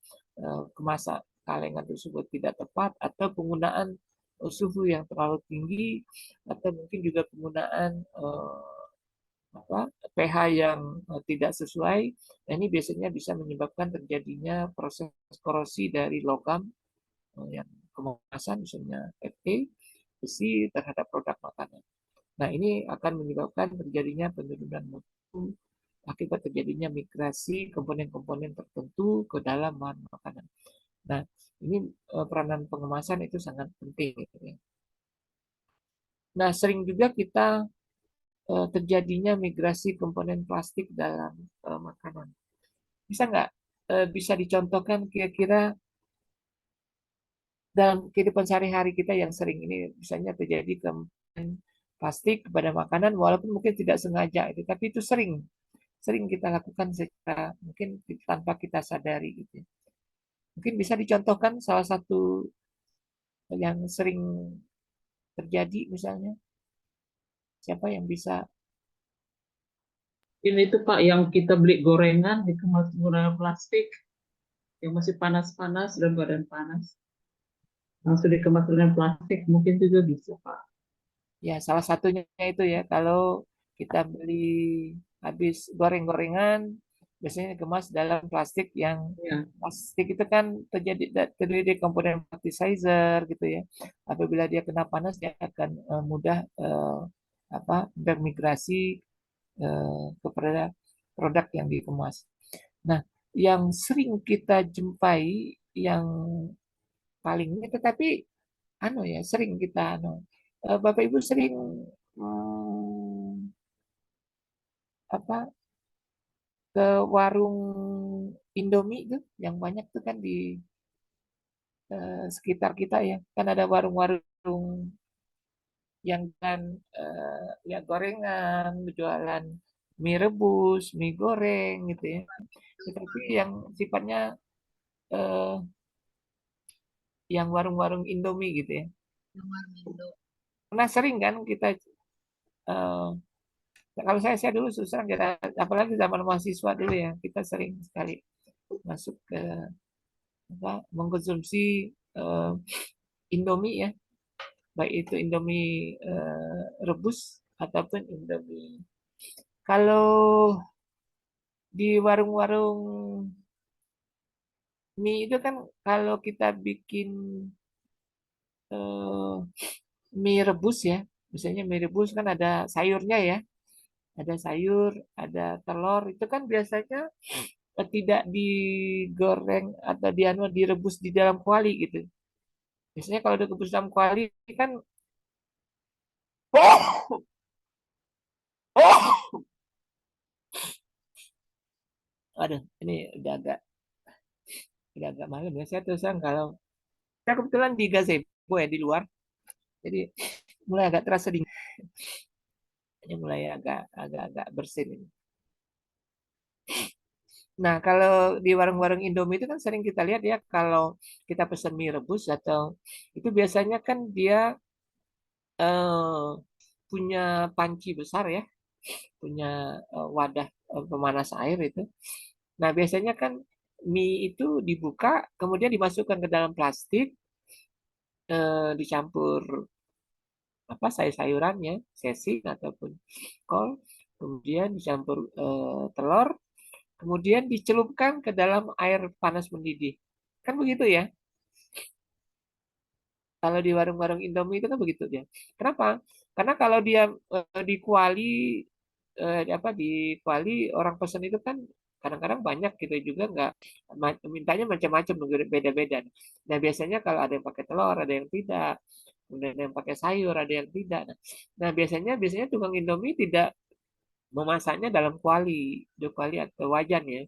kemasan kalengan tersebut tidak tepat, atau penggunaan suhu yang terlalu tinggi, atau mungkin juga penggunaan pH yang tidak sesuai. Nah, ini biasanya bisa menyebabkan terjadinya proses korosi dari logam yang kemasan, misalnya Fe, besi terhadap produk makanan. Nah, ini akan menyebabkan terjadinya penurunan mutu akibat terjadinya migrasi komponen-komponen tertentu ke dalam bahan makanan. Nah, ini peranan pengemasan itu sangat penting. Gitu ya. Nah, sering juga kita terjadinya migrasi komponen plastik dalam makanan. Bisa nggak bisa dicontohkan kira-kira dalam kehidupan sehari-hari kita yang sering ini misalnya terjadi komponen plastik pada makanan walaupun mungkin tidak sengaja itu, tapi itu sering kita lakukan secara mungkin tanpa kita sadari gitu. Mungkin bisa dicontohkan salah satu yang sering terjadi misalnya. Siapa yang bisa? Ini tuh Pak yang kita beli gorengan dikemas menggunakan plastik yang masih panas-panas dan badan panas. Langsung dikemas dengan plastik mungkin juga bisa Pak. Ya, salah satunya itu ya, kalau kita beli habis goreng-gorengan, biasanya dikemas dalam plastik yang Ya. plastik itu kan terdiri dari komponen plasticizer gitu ya. Apabila dia kena panas, dia akan mudah bermigrasi kepada produk yang dikemas. Nah, yang sering kita jumpai yang paling ini, tetapi sering kita Bapak Ibu sering hmm, apa ke warung Indomie tuh yang banyak tuh kan di sekitar kita ya. Kan ada warung-warung yang kan ya gorengan, jualan mie rebus, mie goreng gitu ya. Tetapi yang sifatnya eh, yang warung-warung Indomie gitu ya. Pernah sering kan kita eh, kalau saya dulu susah kita apalagi zaman mahasiswa dulu ya kita sering sekali masuk ke mengkonsumsi Indomie ya, baik itu Indomie rebus ataupun Indomie. Kalau di warung-warung mie itu kan kalau kita bikin mie rebus ya, misalnya mie rebus kan ada sayurnya ya, ada sayur, ada telur, itu kan biasanya tidak digoreng atau direbus di dalam kuali gitu. Biasanya kalau direbus dalam kuali kan aduh, ini udah agak malam ya. Saya terus terang kalau saya kebetulan di gazebo ya di luar, jadi mulai agak terasa dingin. Ini mulai agak bersin ini. Nah, kalau di warung-warung Indomie itu kan sering kita lihat ya kalau kita pesan mie rebus atau itu biasanya kan dia punya panci besar ya, punya wadah pemanas air itu. Nah, biasanya kan mie itu dibuka, kemudian dimasukkan ke dalam plastik, dicampur sayur-sayurannya, sesing ataupun kol, kemudian dicampur telur, kemudian dicelupkan ke dalam air panas mendidih. Kan begitu ya? Kalau di warung-warung Indomie itu kan begitu dia. Kenapa? Karena kalau dia di kuali orang pesan itu kan kadang-kadang banyak gitu juga nggak mintanya macam-macam beda-beda. Nah biasanya kalau ada yang pakai telur, ada yang tidak, kemudian ada yang pakai sayur, ada yang tidak. Nah biasanya tukang Indomie tidak memasaknya dalam kuali atau wajan ya.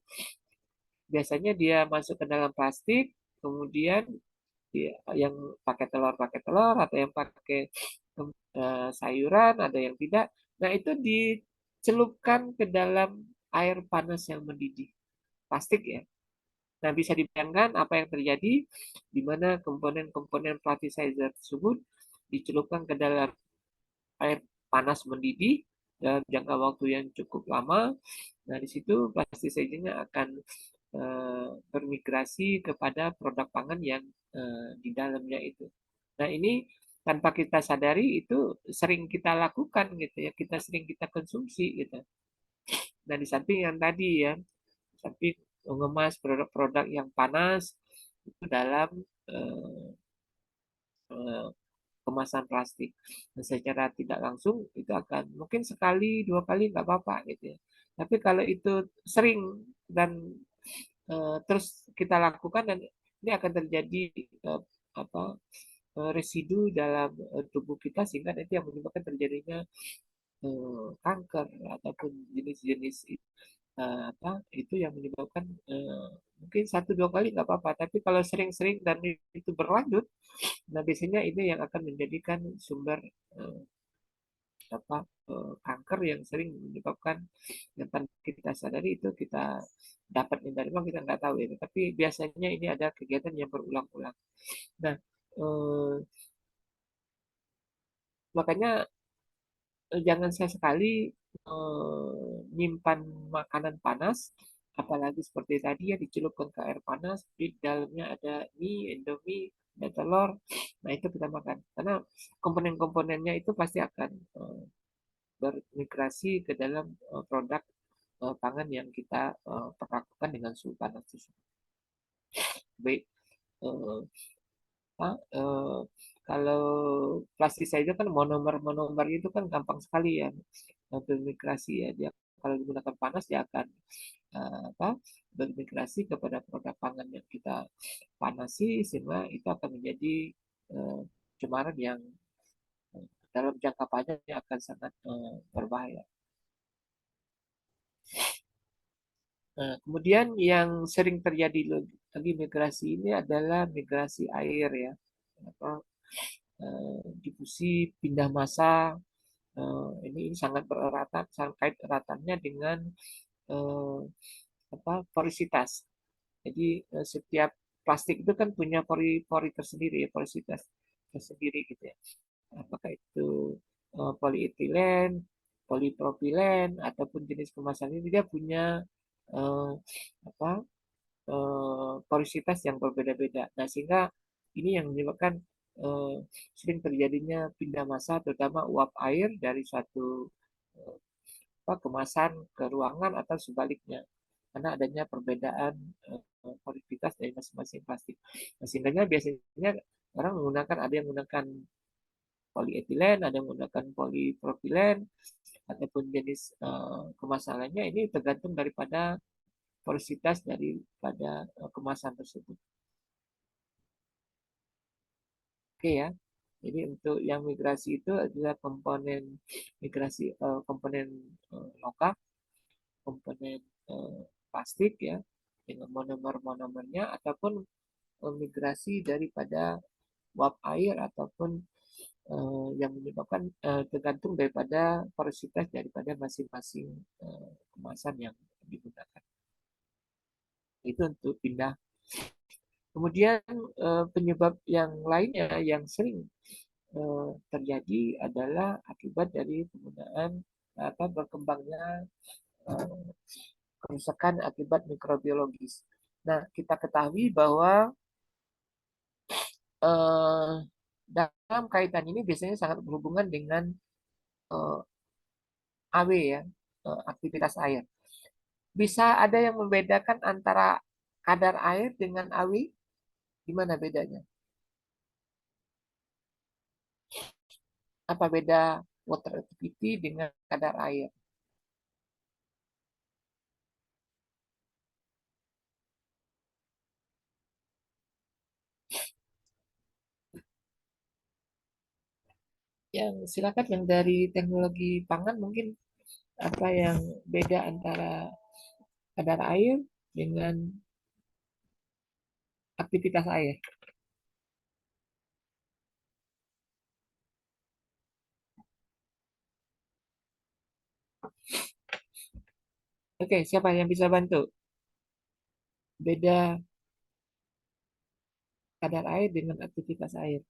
Biasanya dia masuk ke dalam plastik, kemudian yang pakai telur atau yang pakai sayuran, ada yang tidak. Nah, itu dicelupkan ke dalam air panas yang mendidih. Plastik ya. Nah, bisa dibayangkan apa yang terjadi di mana komponen-komponen plasticizer tersebut dicelupkan ke dalam air panas mendidih dalam jangka waktu yang cukup lama. Nah, di situ plasticizer-nya akan bermigrasi kepada produk pangan yang di dalamnya itu. Nah, ini tanpa kita sadari itu sering kita lakukan gitu ya, kita sering kita konsumsi gitu. Nah, di samping yang tadi ya, samping mengemas produk-produk yang panas itu dalam eh, eh, kemasan plastik. Dan secara tidak langsung itu akan mungkin sekali dua kali nggak apa-apa gitu ya. Tapi kalau itu sering dan terus kita lakukan dan ini akan terjadi apa residu dalam tubuh kita sehingga nanti yang menyebabkan terjadinya kanker ataupun jenis-jenis apa itu yang menyebabkan mungkin satu dua kali nggak apa-apa tapi kalau sering-sering dan itu berlanjut nah biasanya ini yang akan menjadikan sumber eh, apa kanker yang sering menyebabkan yang tanpa kita sadari itu kita dapatnya dari mana kita nggak tahu itu tapi biasanya ini ada kegiatan yang berulang-ulang. Nah makanya jangan sekali-sekali nyimpan makanan panas, apalagi seperti tadi ya dicelupkan ke air panas, di dalamnya ada mie, indomie, ada telur, nah itu kita makan. Karena komponen-komponennya itu pasti akan bermigrasi ke dalam produk pangan yang kita perlakukan dengan suhu panas tersebut. Baik, eh, eh, kalau plastik itu kan monomer itu kan gampang sekali ya bermigrasi ya dia kalau digunakan panas dia akan apa bermigrasi kepada produk pangan yang kita panasi sehingga itu akan menjadi cemaran yang dalam jangka panjang akan sangat berbahaya. Nah, kemudian yang sering terjadi lagi migrasi ini adalah migrasi air ya. Apa, difusi pindah massa ini sangat bereratan, sangat kait eratannya dengan apa porositas. Jadi setiap plastik itu kan punya pori-pori tersendiri ya, porositas tersendiri gitu ya. Apakah itu polietilen, polipropilen ataupun jenis kemasan ini dia punya eh, apa porositas yang berbeda-beda. Nah, sehingga ini yang menyebabkan eh, sering terjadinya pindah massa terutama uap air dari satu eh, kemasan ke ruangan atau sebaliknya karena adanya perbedaan porositas dari masing-masing plastik. Nah, sehingga biasanya orang menggunakan ada yang menggunakan polietilen, ada yang menggunakan polipropilen ataupun jenis kemasan lainnya ini tergantung daripada porositas daripada kemasan tersebut. Oke ya. Jadi untuk yang migrasi itu adalah komponen migrasi komponen lokal, komponen plastik ya dengan monomer-monomernya ataupun migrasi daripada uap air ataupun yang menyebabkan tergantung daripada porositas daripada masing-masing kemasan yang digunakan. Itu untuk pindah. Kemudian penyebab yang lainnya yang sering terjadi adalah akibat dari penggunaan atau berkembangnya kerusakan akibat mikrobiologis. Nah, kita ketahui bahwa dalam kaitan ini biasanya sangat berhubungan dengan AW ya, aktivitas air. Bisa ada yang membedakan antara kadar air dengan AW? Gimana bedanya? Apa beda water activity dengan kadar air? Yang silakan yang dari teknologi pangan mungkin apa yang beda antara kadar air dengan aktivitas air. Oke, siapa yang bisa bantu? Beda kadar air dengan aktivitas air.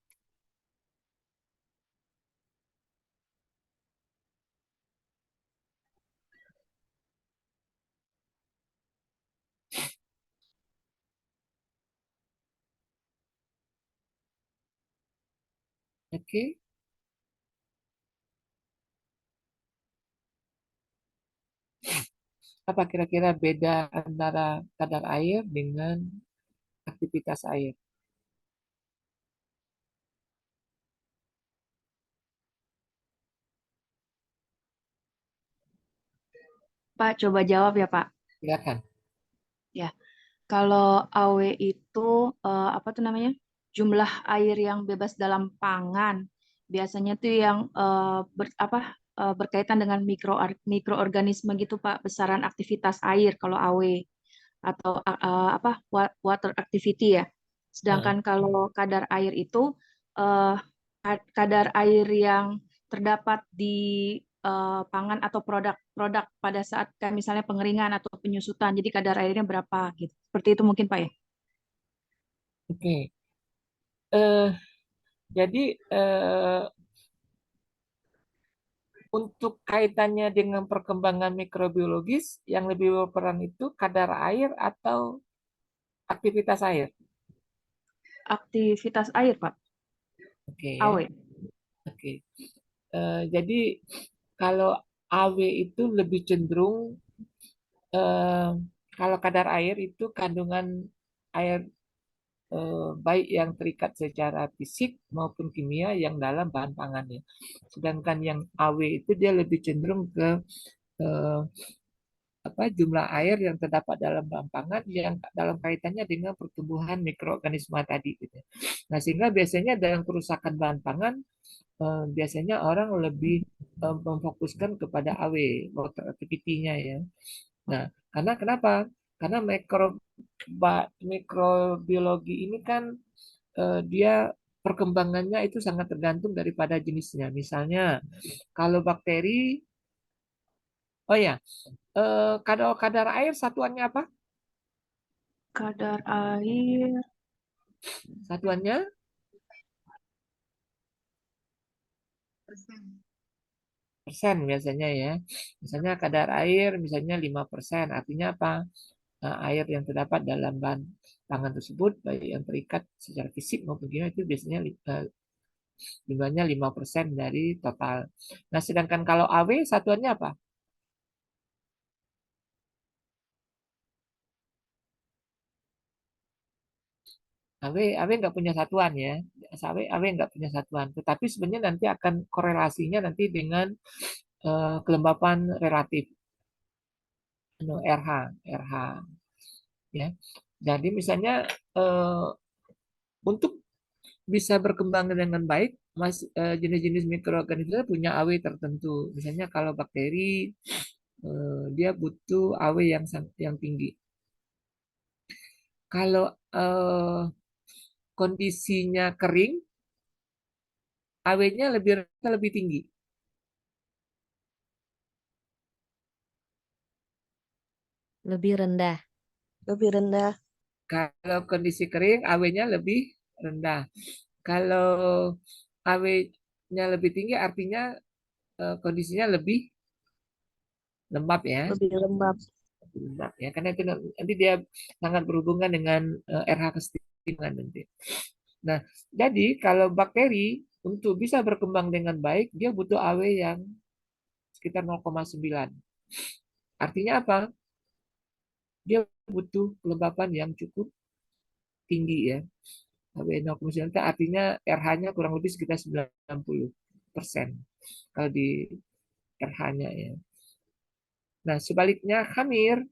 Oke. Apa kira-kira beda antara kadar air dengan aktivitas air? Pak, coba jawab ya, Pak. Silakan. Ya, kalau AW itu apa tuh namanya? Jumlah air yang bebas dalam pangan biasanya tuh yang berkaitan dengan mikroorganisme gitu, Pak, besaran aktivitas air kalau AW atau water activity ya. Heeh. Sedangkan kalau kadar air itu eh, kadar air yang terdapat di pangan atau produk-produk pada saat kayak misalnya pengeringan atau penyusutan. Jadi kadar airnya berapa gitu. Seperti itu mungkin Pak ya. Oke. Eh, jadi untuk kaitannya dengan perkembangan mikrobiologis, yang lebih berperan itu kadar air atau aktivitas air? Aktivitas air Pak. Oke ya. AW. Oke. Jadi kalau AW itu lebih cenderung eh, kalau kadar air itu kandungan air baik yang terikat secara fisik maupun kimia yang dalam bahan pangannya. Sedangkan yang AW itu dia lebih cenderung ke eh, jumlah air yang terdapat dalam bahan pangan yang dalam kaitannya dengan pertumbuhan mikroorganisme tadi gitu. Nah, sehingga biasanya dalam kerusakan bahan pangan biasanya orang lebih memfokuskan kepada AW, water activity-nya ya. Nah, karena kenapa? Karena mikrobiologi ini kan dia perkembangannya itu sangat tergantung daripada jenisnya. Misalnya, kalau bakteri, oh ya, kalau kadar air satuannya apa? Kadar air Satuannya persen biasanya ya. Misalnya kadar air misalnya 5%, artinya apa? Air yang terdapat dalam bahan pangan tersebut, baik yang terikat secara fisik maupun kimia itu biasanya jumlahnya 5% dari total. Nah, sedangkan kalau AW satuannya apa? AW nggak punya satuan ya. AW nggak punya satuan. Tetapi sebenarnya nanti akan korelasinya nanti dengan kelembapan relatif, RH ya. Jadi misalnya eh, untuk bisa berkembang dengan baik, jenis-jenis mikroorganisme punya AW tertentu. Misalnya kalau bakteri dia butuh AW yang tinggi. Kalau kondisinya kering, AW-nya lebih tinggi. Lebih rendah. Lebih rendah. Kalau kondisi kering, AW-nya lebih rendah. Kalau AW-nya lebih tinggi, artinya kondisinya lebih lembab ya. Lebih lembab. Lembab ya, karena itu nanti dia sangat berhubungan dengan RH kesetimbangan nanti. Nah, jadi kalau bakteri untuk bisa berkembang dengan baik, dia butuh AW yang sekitar 0,9. Artinya apa? Dia butuh kelembapan yang cukup tinggi ya. AW 0,9 itu artinya RH-nya kurang lebih sekitar 90% kalau di RH-nya ya. Nah, sebaliknya khamir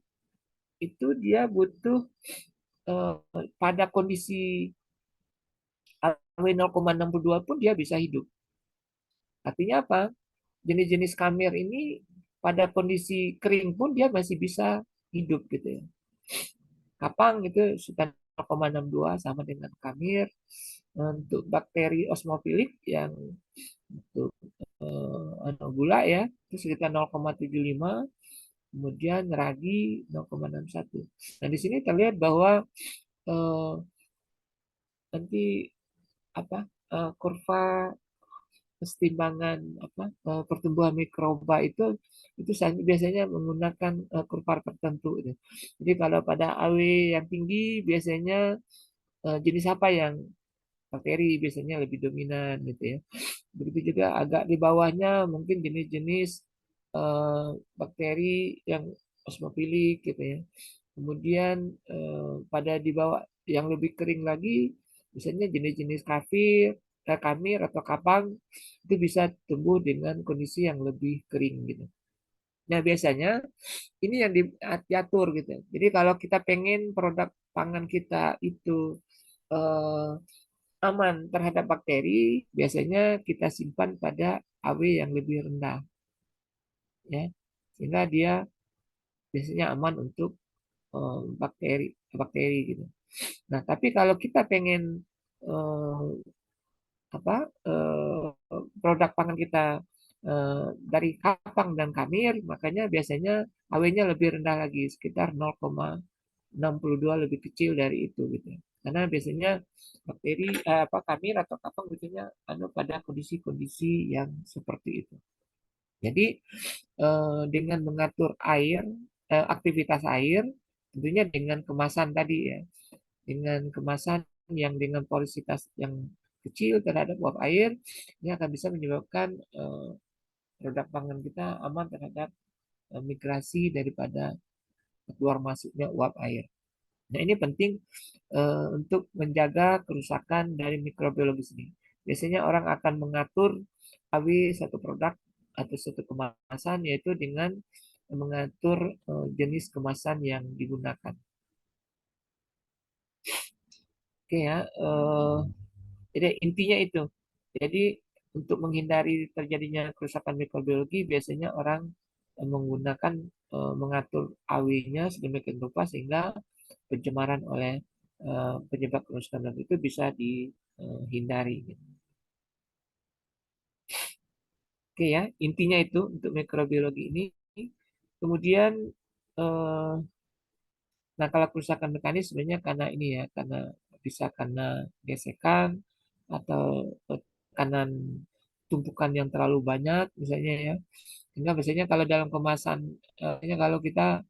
itu dia butuh eh, pada kondisi AW 0,62 pun dia bisa hidup. Artinya apa? Jenis-jenis khamir ini pada kondisi kering pun dia masih bisa hidup gitu ya. Kapang itu sudah 0,62 sama dengan khamir. Untuk bakteri osmofilik yang untuk gula ya itu sekitar 0,75, kemudian ragi 0,61. Nah, di sini terlihat bahwa eh, nanti apa kurva kesetimbangan pertumbuhan mikroba itu biasanya menggunakan kurva tertentu gitu. Jadi kalau pada AW yang tinggi biasanya jenis apa yang bakteri biasanya lebih dominan gitu ya. Begitu juga agak di bawahnya mungkin jenis-jenis bakteri yang osmofilik gitu ya. Kemudian pada di bawah yang lebih kering lagi, misalnya jenis-jenis kamir atau kapang itu bisa tumbuh dengan kondisi yang lebih kering gitu. Nah biasanya ini yang diatur gitu. Jadi kalau kita pengen produk pangan kita itu eh, aman terhadap bakteri, biasanya kita simpan pada AW yang lebih rendah, ya, sehingga dia biasanya aman untuk bakteri bakteri gitu. Nah, tapi kalau kita pengen eh, produk pangan kita dari kapang dan kamir, makanya biasanya AW-nya lebih rendah lagi, sekitar 0,62 lebih kecil dari itu gitu. Karena biasanya bakteri kamir atau kapang biasanya pada kondisi-kondisi yang seperti itu. Jadi dengan mengatur aktivitas air, tentunya dengan kemasan tadi ya, dengan kemasan yang dengan porositas yang kecil terhadap uap air, ini akan bisa menyebabkan produk pangan kita aman terhadap migrasi daripada keluar masuknya uap air. Nah, ini penting untuk menjaga kerusakan dari mikrobiologis ini. Biasanya orang akan mengatur AW satu produk atau satu kemasan yaitu dengan mengatur jenis kemasan yang digunakan. Oke ya, jadi intinya itu. Jadi untuk menghindari terjadinya kerusakan mikrobiologi, biasanya orang menggunakan mengatur AW-nya sedemikian rupa sehingga pencemaran oleh penyebab kerusakan itu bisa dihindari. Oke ya, intinya itu untuk mikrobiologi ini. Kemudian, eh, nah kalau kerusakan mekanis sebenarnya karena ini ya, karena bisa karena gesekan atau tekanan tumpukan yang terlalu banyak misalnya ya. Sehingga biasanya kalau dalam kemasan, kalau kita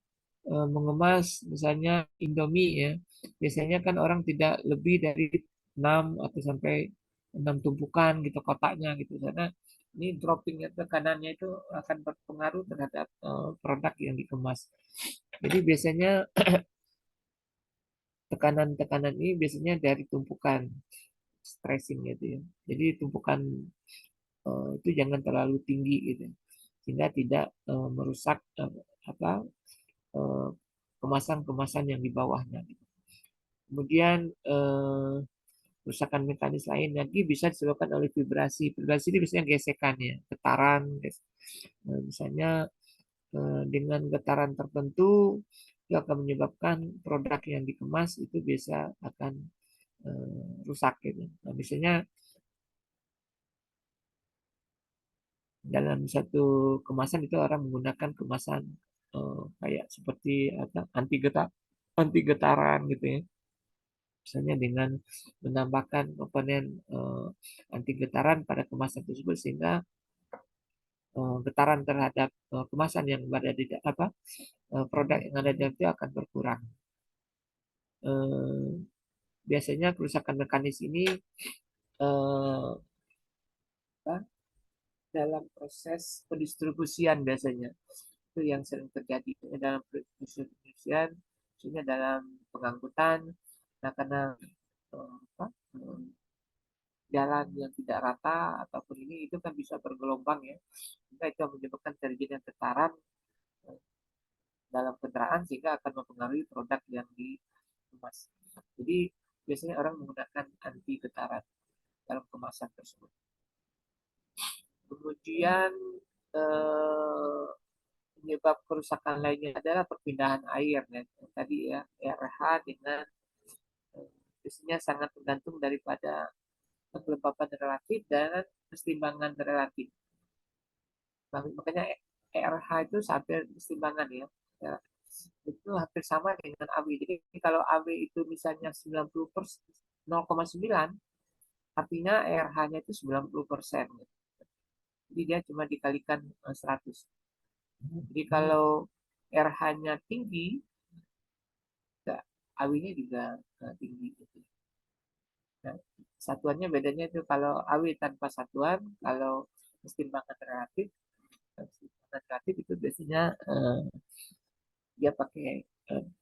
mengemas misalnya Indomie ya, biasanya kan orang tidak lebih dari 6 atau sampai 6 tumpukan gitu kotaknya gitu. Karena ini droppingnya tekanannya itu akan berpengaruh terhadap produk yang dikemas. Jadi biasanya tekanan-tekanan ini biasanya dari tumpukan stressing gitu ya. Jadi tumpukan itu jangan terlalu tinggi gitu, sehingga tidak merusak apa eh, kemasan-kemasan yang di bawahnya. Kemudian kerusakan mekanis lain lagi bisa disebabkan oleh vibrasi. Vibrasi ini biasanya gesekan ya, getaran. Misalnya dengan getaran tertentu itu akan menyebabkan produk yang dikemas itu bisa akan rusak gitu. Nah, misalnya dalam satu kemasan itu orang menggunakan kemasan kayak seperti anti getaran gitu ya. Misalnya dengan menambahkan komponen anti getaran pada kemasan tersebut sehingga getaran terhadap kemasan yang berada di produk yang ada di dalam itu akan berkurang. Eh, Biasanya kerusakan mekanis ini eh, dalam proses pendistribusian biasanya itu yang sering terjadi dalam pendistribusian, misalnya dalam pengangkutan. Nah, karena apa, jalan yang tidak rata ataupun ini itu kan bisa bergelombang ya, sehingga itu menyebabkan terjadinya getaran dalam kendaraan sehingga akan mempengaruhi produk yang dikemas. Jadi biasanya orang menggunakan anti getaran dalam kemasan tersebut. Kemudian penyebab kerusakan lainnya adalah perpindahan air ya. Tadi ya RH dengan biasanya sangat tergantung daripada kelembapan relatif dan kesetimbangan relatif. Makanya RH itu hampir kesetimbangan ya. Itu hampir sama dengan AW. Jadi kalau AW itu misalnya 0,9, artinya RH-nya itu 90%. Jadi dia cuma dikalikan 100. Jadi kalau RH-nya tinggi, AW-nya juga tinggi. Nah, satuannya bedanya itu kalau AW tanpa satuan, kalau kesetimbangan relatif, kesetimbangan relatif itu biasanya dia pakai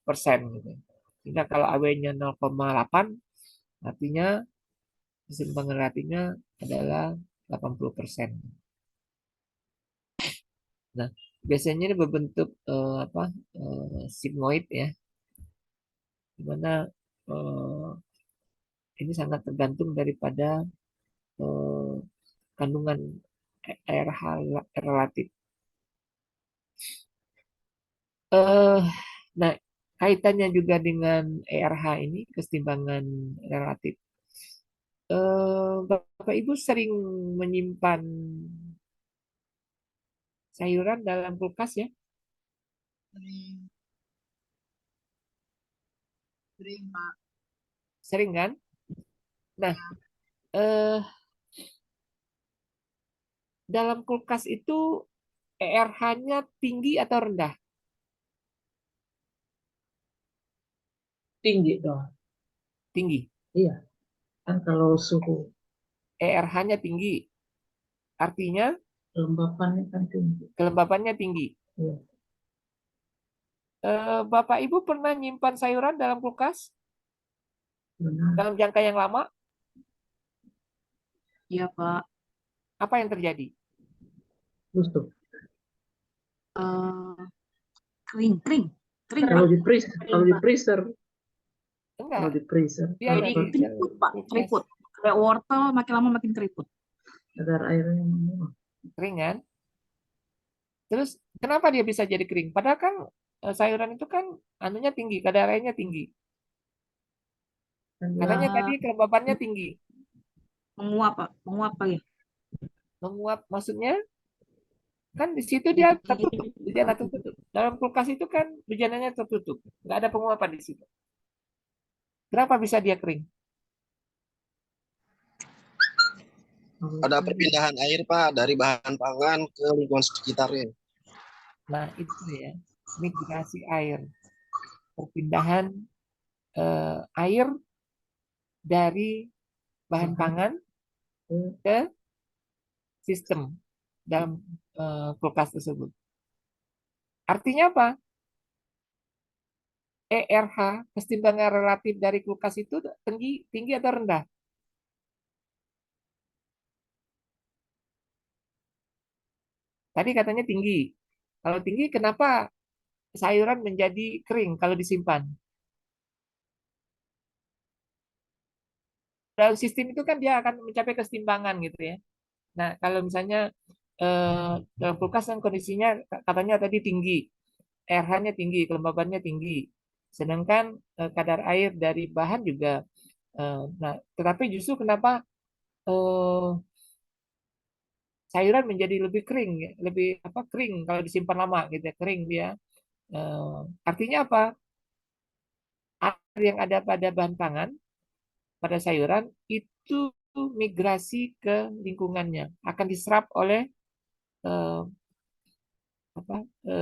persen gitu. Sehingga kalau AW-nya 0,8, artinya kesetimbangan relatifnya adalah 80%. Nah, biasanya ini berbentuk sigmoid ya, di mana ini sangat tergantung daripada kandungan RH relatif. Nah, kaitannya juga dengan ERH ini, kesetimbangan relatif. Bapak Ibu sering menyimpan sayuran dalam kulkas ya? Sering, Pak. Sering kan? Nah, dalam kulkas itu ERH-nya tinggi atau rendah? Tinggi dong. Tinggi. Iya. Kan kalau suhu ERH-nya tinggi. Artinya kelembapannya kan tinggi. kelembapannya tinggi. Iya. Bapak Ibu pernah nyimpan sayuran dalam kulkas? Benar. Dalam jangka yang lama? Iya, Pak. Apa yang terjadi? Busuk. Kering. Kalau di freezer, kalau di freezer, Enggak. kalau di freezer, Dia kalau ada Jadi di keriput, Pak. kulkas. Keriput. Kayak wortel makin lama makin keriput. kadar airnya menguap. Kering kan? Terus kenapa dia bisa jadi kering? Padahal kan sayuran itu kan anunya tinggi, kadar airnya tinggi. Katanya tadi kelembapannya tinggi. Menguap, Pak. Menguap, Pak ya. Menguap maksudnya kan di situ dia tertutup, bejana tertutup. Dalam kulkas itu kan bejananya tertutup, nggak ada penguapan di situ. Kenapa bisa dia kering? Ada perpindahan air, Pak, dari bahan pangan ke lingkungan sekitarnya. Nah itu ya, migrasi air, perpindahan air dari bahan pangan ke sistem dalam kulkas tersebut. Artinya apa? ERH, kesetimbangan relatif dari kulkas itu tinggi atau rendah? Tadi katanya tinggi. Kalau tinggi, kenapa sayuran menjadi kering kalau disimpan? Dalam sistem itu kan dia akan mencapai kesetimbangan gitu ya. Nah, kalau misalnya dalam kulkas kan kondisinya katanya tadi tinggi, RH-nya tinggi, kelembabannya tinggi. Sedangkan kadar air dari bahan juga. Nah, tetapi justru kenapa sayuran menjadi lebih kering, lebih kering kalau disimpan lama gitu ya, kering dia. Artinya apa? Air yang ada pada bahan pangan, pada sayuran itu migrasi ke lingkungannya, akan diserap oleh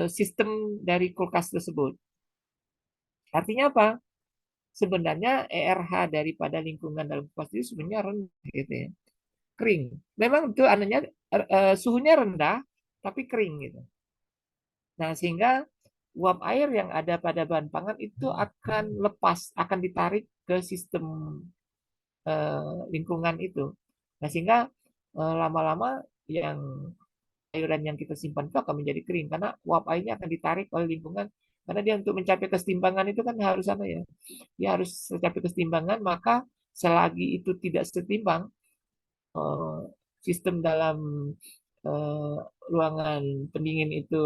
sistem dari kulkas tersebut. Artinya apa? Sebenarnya ERH daripada lingkungan dalam kulkas itu sebenarnya rendah gitu ya. Kering. Memang itu anunya suhunya rendah tapi kering gitu. Nah, sehingga uap air yang ada pada bahan pangan itu akan lepas, akan ditarik ke sistem lingkungan itu. Nah, sehingga lama-lama yang sayuran yang kita simpan itu akan menjadi kering karena uap airnya akan ditarik oleh lingkungan. Karena dia untuk mencapai kesetimbangan itu kan harus apa ya? Dia harus mencapai kesetimbangan, maka selagi itu tidak setimbang, sistem dalam ruangan pendingin itu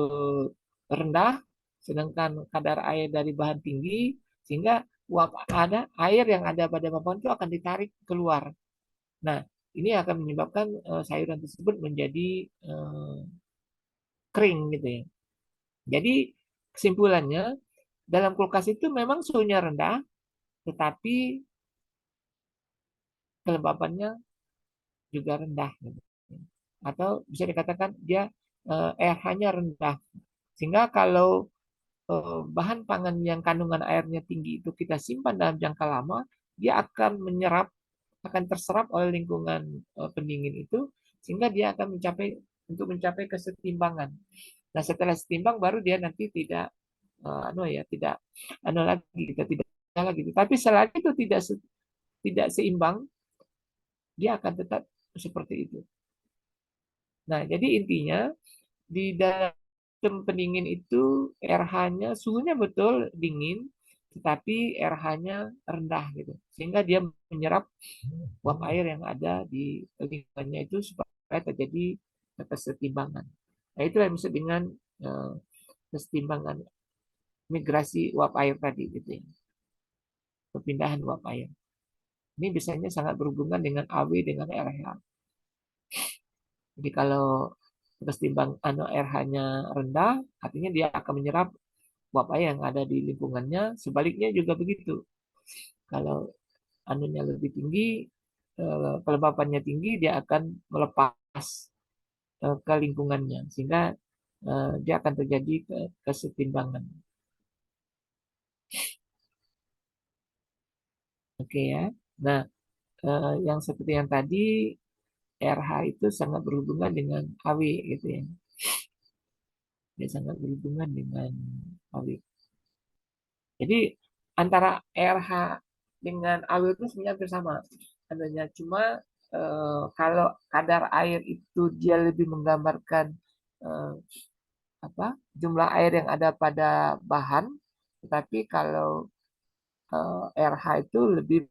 rendah, sedangkan kadar air dari bahan tinggi, sehingga uap air yang ada pada papan itu akan ditarik keluar. Nah, ini akan menyebabkan sayuran tersebut menjadi kering gitu ya. Jadi kesimpulannya dalam kulkas itu memang suhunya rendah, tetapi kelembapannya juga rendah. Gitu. Atau bisa dikatakan dia RH-nya rendah. Sehingga kalau bahan pangan yang kandungan airnya tinggi itu kita simpan dalam jangka lama, dia akan menyerap akan terserap oleh lingkungan pendingin itu, sehingga dia akan mencapai kesetimbangan. Nah, setelah setimbang baru dia nanti tidak tidak lagi, kita tidak lagi. Tapi selagi itu tidak seimbang, dia akan tetap seperti itu. Nah, jadi intinya di dalam sistem pendingin itu RH-nya suhunya betul dingin, tetapi RH-nya rendah gitu, sehingga dia menyerap uap air yang ada di lingkungannya itu supaya terjadi kesetimbangan. Nah, itu yang disebut dengan kesetimbangan migrasi uap air tadi gitu ya. Perpindahan uap air. Ini biasanya sangat berhubungan dengan AW dengan RH. Jadi kalau kesetimbangan RH-nya rendah, artinya dia akan menyerap uap air yang ada di lingkungannya. Sebaliknya juga begitu. Kalau anunya lebih tinggi, kelembapannya tinggi, dia akan melepas ke lingkungannya, sehingga dia akan terjadi kesetimbangan. Oke ya. Nah, yang seperti yang tadi, RH itu sangat berhubungan dengan AW gitu ya. Dia sangat berhubungan dengan AW. Jadi antara RH dengan AW itu sebenarnya hampir sama. Adanya cuma kalau kadar air itu dia lebih menggambarkan jumlah air yang ada pada bahan, tetapi kalau RH itu lebih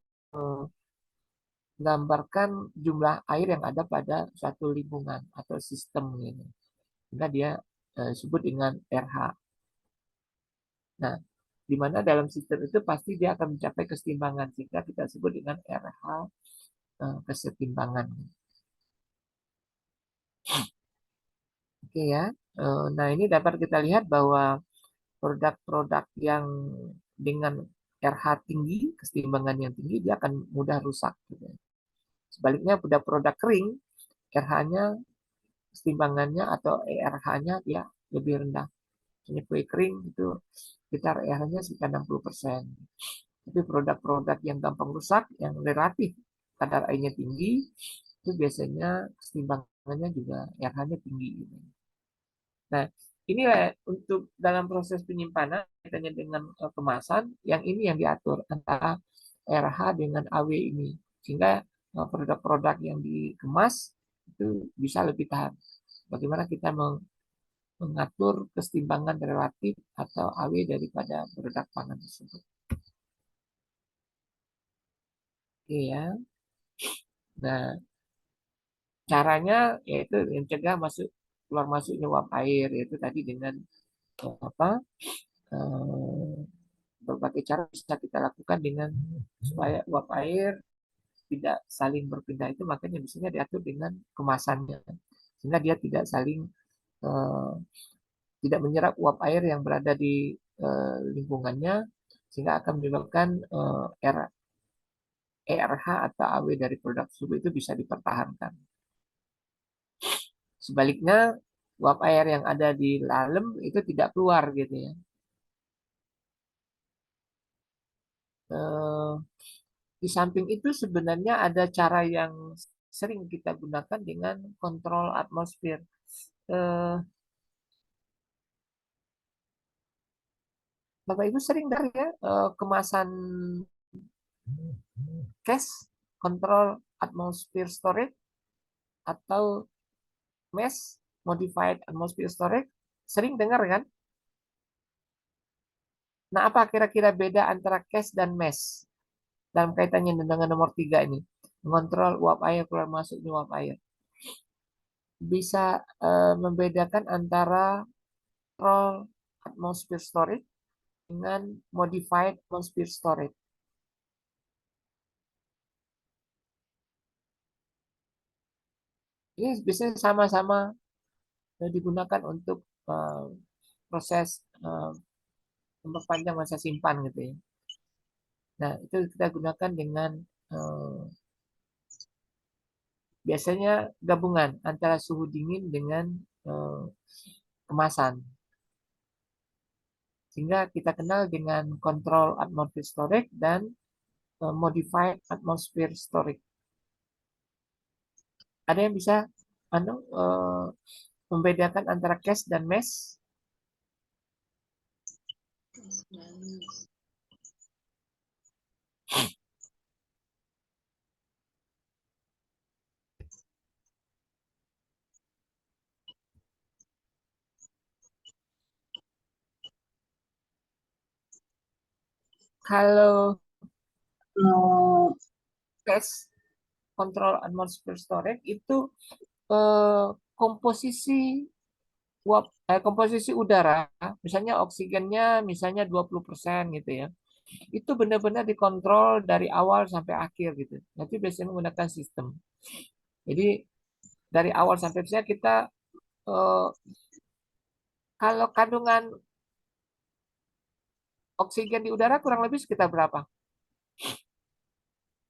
menggambarkan jumlah air yang ada pada suatu lingkungan atau sistem ini. Sehingga dia disebut dengan RH. Nah, di mana dalam sistem itu pasti dia akan mencapai kesetimbangan, sehingga kita sebut dengan RH kesetimbangan. Oke ya. Nah, ini dapat kita lihat bahwa produk-produk yang dengan RH tinggi, kesetimbangan yang tinggi, dia akan mudah rusak. Gitu. Sebaliknya pada produk kering, RH-nya, kesetimbangannya atau ERH-nya dia lebih rendah. Ini kue kering itu sekitar ERH-nya sekitar 60%. Tapi produk-produk yang gampang rusak, yang relatif kadar airnya tinggi, itu biasanya kesetimbangannya juga RH-nya tinggi. Gitu. Nah, inilah untuk dalam proses penyimpanan kaitannya dengan kemasan, yang ini yang diatur antara RH dengan AW ini, sehingga produk-produk yang dikemas itu bisa lebih tahan. Bagaimana kita mengatur kesetimbangan relatif atau AW daripada produk pangan tersebut. Oke ya. Nah, caranya yaitu mencegah keluar masuknya uap air, yaitu tadi dengan berbagai cara bisa kita lakukan dengan supaya uap air tidak saling berpindah, itu makanya biasanya diatur dengan kemasannya, sehingga dia tidak saling tidak menyerap uap air yang berada di lingkungannya, sehingga akan menyebabkan ERH atau AW dari produk tersebut itu bisa dipertahankan. Sebaliknya, uap air yang ada di dalam itu tidak keluar gitu ya. Di samping itu sebenarnya ada cara yang sering kita gunakan dengan kontrol atmosfer. Bapak Ibu sering dengar ya kemasan CAS, Control Atmosphere Storage, atau MES, Modified Atmosphere Storage, sering dengar kan? Nah, apa kira-kira beda antara CAS dan MES dalam kaitannya dengan nomor 3 ini? Mengontrol uap air, keluar masuknya uap air. Bisa membedakan antara Control Atmosphere Storage dengan Modified Atmosphere Storage. Ini biasanya sama-sama digunakan untuk proses memperpanjang masa simpan gitu ya. Nah, itu kita gunakan dengan biasanya gabungan antara suhu dingin dengan kemasan. Sehingga kita kenal dengan Control Atmosphere Storage dan Modified Atmosphere Storage. Ada yang bisa membedakan antara cash dan mesh? Kalau cash control atmosphere storage itu komposisi komposisi udara, misalnya oksigennya misalnya 20% gitu ya. Itu benar-benar dikontrol dari awal sampai akhir gitu. Nanti biasanya menggunakan sistem. Jadi dari awal sampai akhir kita kalau kandungan oksigen di udara kurang lebih sekitar berapa?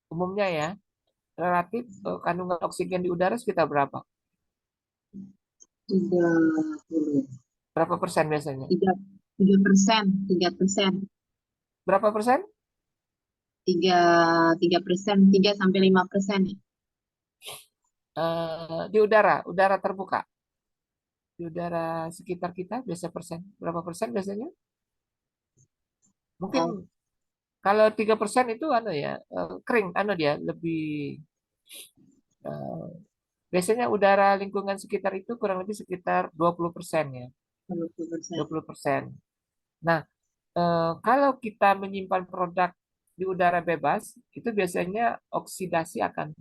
Umumnya ya, relatif kandungan oksigen di udara sekitar berapa? 30. Berapa persen biasanya? 3%, 3%, Berapa persen? 3%, 3-5% ya. Di udara terbuka. Di udara sekitar kita biasa persen. Berapa persen biasanya? Mungkin kalau 3% itu kering, dia lebih biasanya udara lingkungan sekitar itu kurang lebih sekitar 20% ya. 20%. 20%. Nah, kalau kita menyimpan produk di udara bebas, itu biasanya oksidasi akan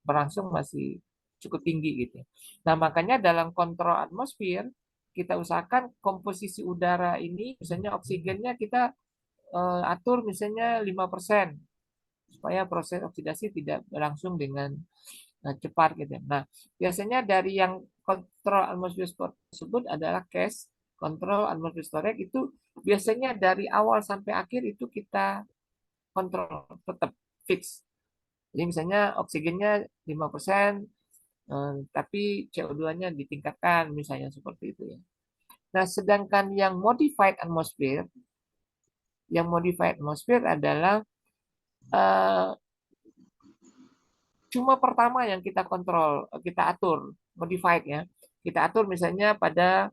berlangsung masih cukup tinggi gitu. Nah, makanya dalam kontrol atmosfer kita usahakan komposisi udara ini, misalnya oksigennya kita atur misalnya 5% supaya proses oksidasi tidak berlangsung dengan cepat gitu. Nah, biasanya dari yang kontrol atmosfer tersebut adalah case kontrol atmosfer storage itu biasanya dari awal sampai akhir itu kita kontrol tetap fix. Jadi misalnya oksigennya 5%, tapi CO2-nya ditingkatkan misalnya seperti itu ya. Nah, sedangkan yang modified atmosphere adalah cuma pertama yang kita kontrol, kita atur, modified ya. Kita atur misalnya pada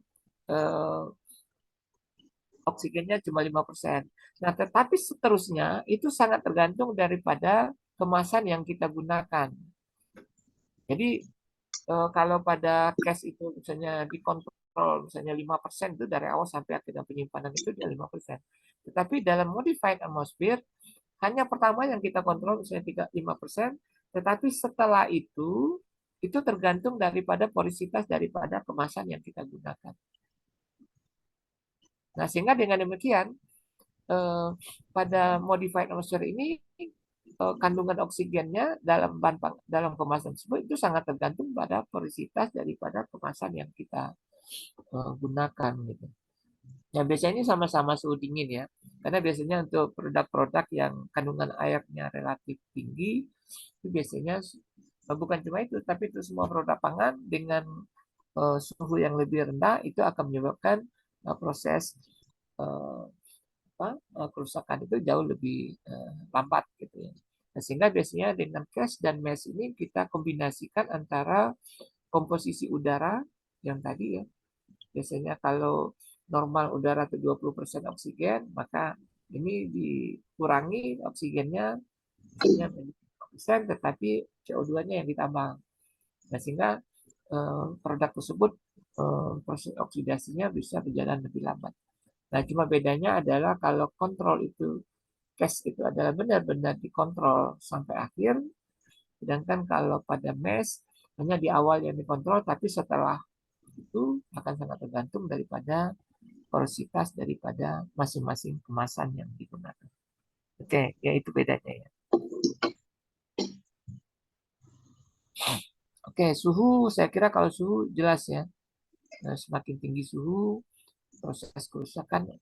oksigennya cuma 5%. Nah, tetapi seterusnya itu sangat tergantung daripada kemasan yang kita gunakan. Jadi kalau pada cash itu misalnya dikontrol misalnya 5% itu dari awal sampai akhir penyimpanan itu dia 5%. Tetapi dalam modified atmosphere hanya pertama yang kita kontrol misalnya 5%, tetapi setelah itu tergantung daripada porositas daripada kemasan yang kita gunakan. Nah, sehingga dengan demikian pada modified atmosphere ini kandungan oksigennya dalam kemasan tersebut itu sangat tergantung pada porositas daripada kemasan yang kita gunakan gitu. Ya biasanya ini sama-sama suhu dingin ya, karena biasanya untuk produk-produk yang kandungan airnya relatif tinggi itu biasanya bukan cuma itu, tapi itu semua produk pangan dengan suhu yang lebih rendah itu akan menyebabkan proses kerusakan itu jauh lebih lambat gitu ya. Nah, sehingga biasanya dengan cash dan mesh ini kita kombinasikan antara komposisi udara yang tadi ya. Biasanya kalau normal udara itu 20% oksigen, maka ini dikurangi oksigennya hanya 5%, tetapi CO2-nya yang ditambah. Nah, sehingga produk tersebut proses oksidasinya bisa berjalan lebih lambat. Nah, cuma bedanya adalah kalau kontrol itu, cash itu adalah benar-benar dikontrol sampai akhir, sedangkan kalau pada mesh hanya di awal yang dikontrol, tapi setelah itu akan sangat tergantung daripada porositas daripada masing-masing kemasan yang digunakan. Oke, ya itu bedanya ya. Oke, suhu saya kira kalau suhu jelas ya. Nah, semakin tinggi suhu, proses kerusakan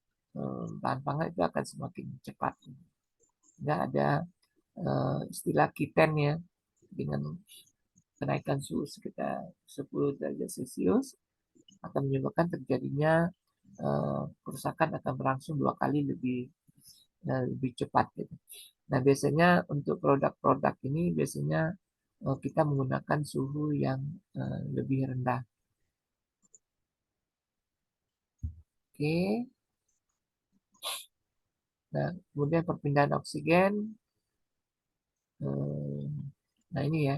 bahan pangan itu akan semakin cepat. Nggak ada istilah kiten ya, dengan kenaikan suhu sekitar 10 derajat Celcius akan menyebabkan terjadinya kerusakan akan berlangsung 2 kali lebih cepat gitu. Nah biasanya untuk produk-produk ini biasanya kita menggunakan suhu yang lebih rendah. Oke. Nah, kemudian perpindahan oksigen. Nah, ini ya,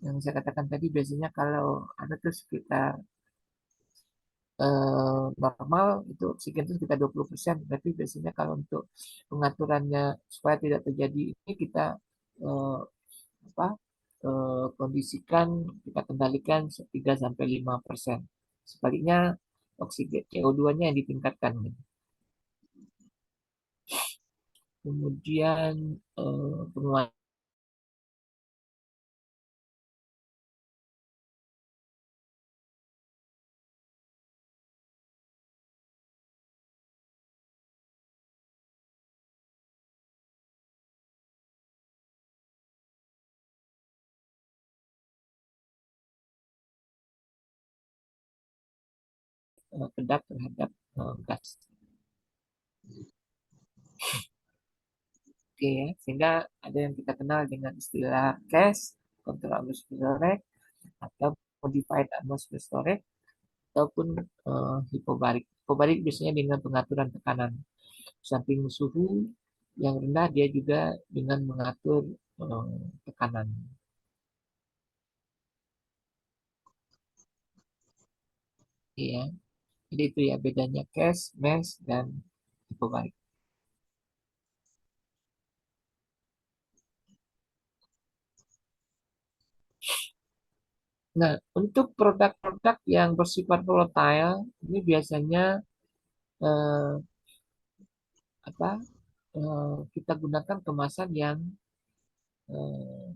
yang saya katakan tadi biasanya kalau ada tuh sekitar normal itu oksigen itu sekitar 20%. Tapi biasanya kalau untuk pengaturannya supaya tidak terjadi ini kita eh, apa kondisikan, kita kendalikan 3 sampai 5%. Sebaliknya oksigen CO2-nya yang ditingkatkan. Kemudian penguatan kedap terhadap gas. Oke ya, sehingga ada yang kita kenal dengan istilah CAS, Control Atmospheric Rate, atau Modified Atmospheric Storage, ataupun hipobarik. Hipobarik biasanya dengan pengaturan tekanan. Samping suhu yang rendah, dia juga dengan mengatur tekanan. Iya, jadi itu ya bedanya CAS, MES, dan hipobarik. Nah, untuk produk-produk yang bersifat volatile, ini biasanya eh, kita gunakan kemasan yang eh,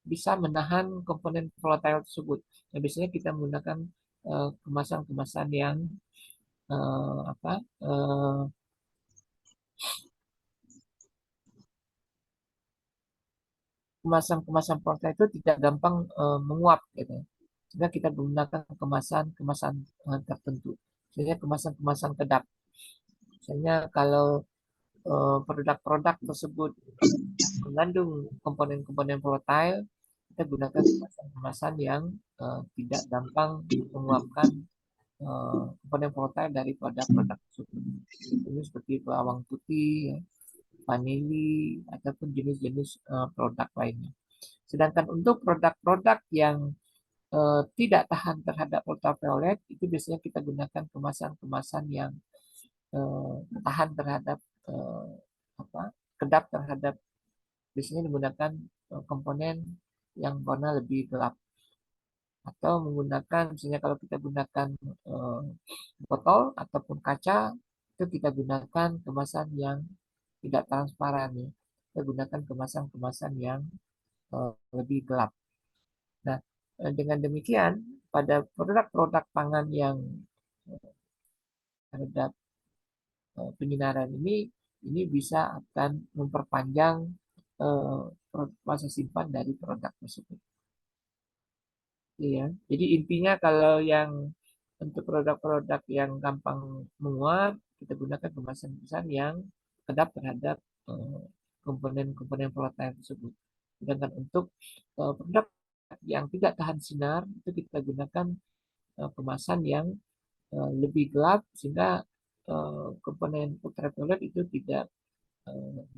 bisa menahan komponen volatile tersebut. Nah, biasanya kita menggunakan kemasan-kemasan yang kemasan-kemasan volatile itu tidak gampang menguap gitu. Sehingga kita menggunakan kemasan-kemasan tertentu. Misalnya kemasan-kemasan kedap. Misalnya kalau produk-produk tersebut mengandung komponen-komponen volatile, kita gunakan kemasan-kemasan yang tidak gampang menguapkan komponen volatile dari produk-produk tersebut. Ini seperti bawang putih, ya, vanili, ataupun jenis-jenis produk lainnya. Sedangkan untuk produk-produk yang tidak tahan terhadap ultraviolet, itu biasanya kita gunakan kemasan-kemasan yang tahan terhadap kedap terhadap, biasanya menggunakan komponen yang warna lebih gelap, atau menggunakan misalnya kalau kita gunakan botol ataupun kaca, itu kita gunakan kemasan yang tidak transparan ya. Kita gunakan kemasan-kemasan yang lebih gelap. Nah, dengan demikian pada produk-produk pangan yang terhadap penyinaran ini bisa akan memperpanjang masa simpan dari produk tersebut. Iya, jadi intinya kalau yang untuk produk-produk yang gampang menguap, kita gunakan kemasan-kemasan yang kedap terhadap komponen-komponen volatile tersebut. Sedangkan untuk produk yang tidak tahan sinar, itu kita gunakan kemasan yang lebih gelap, sehingga komponen ultraviolet itu tidak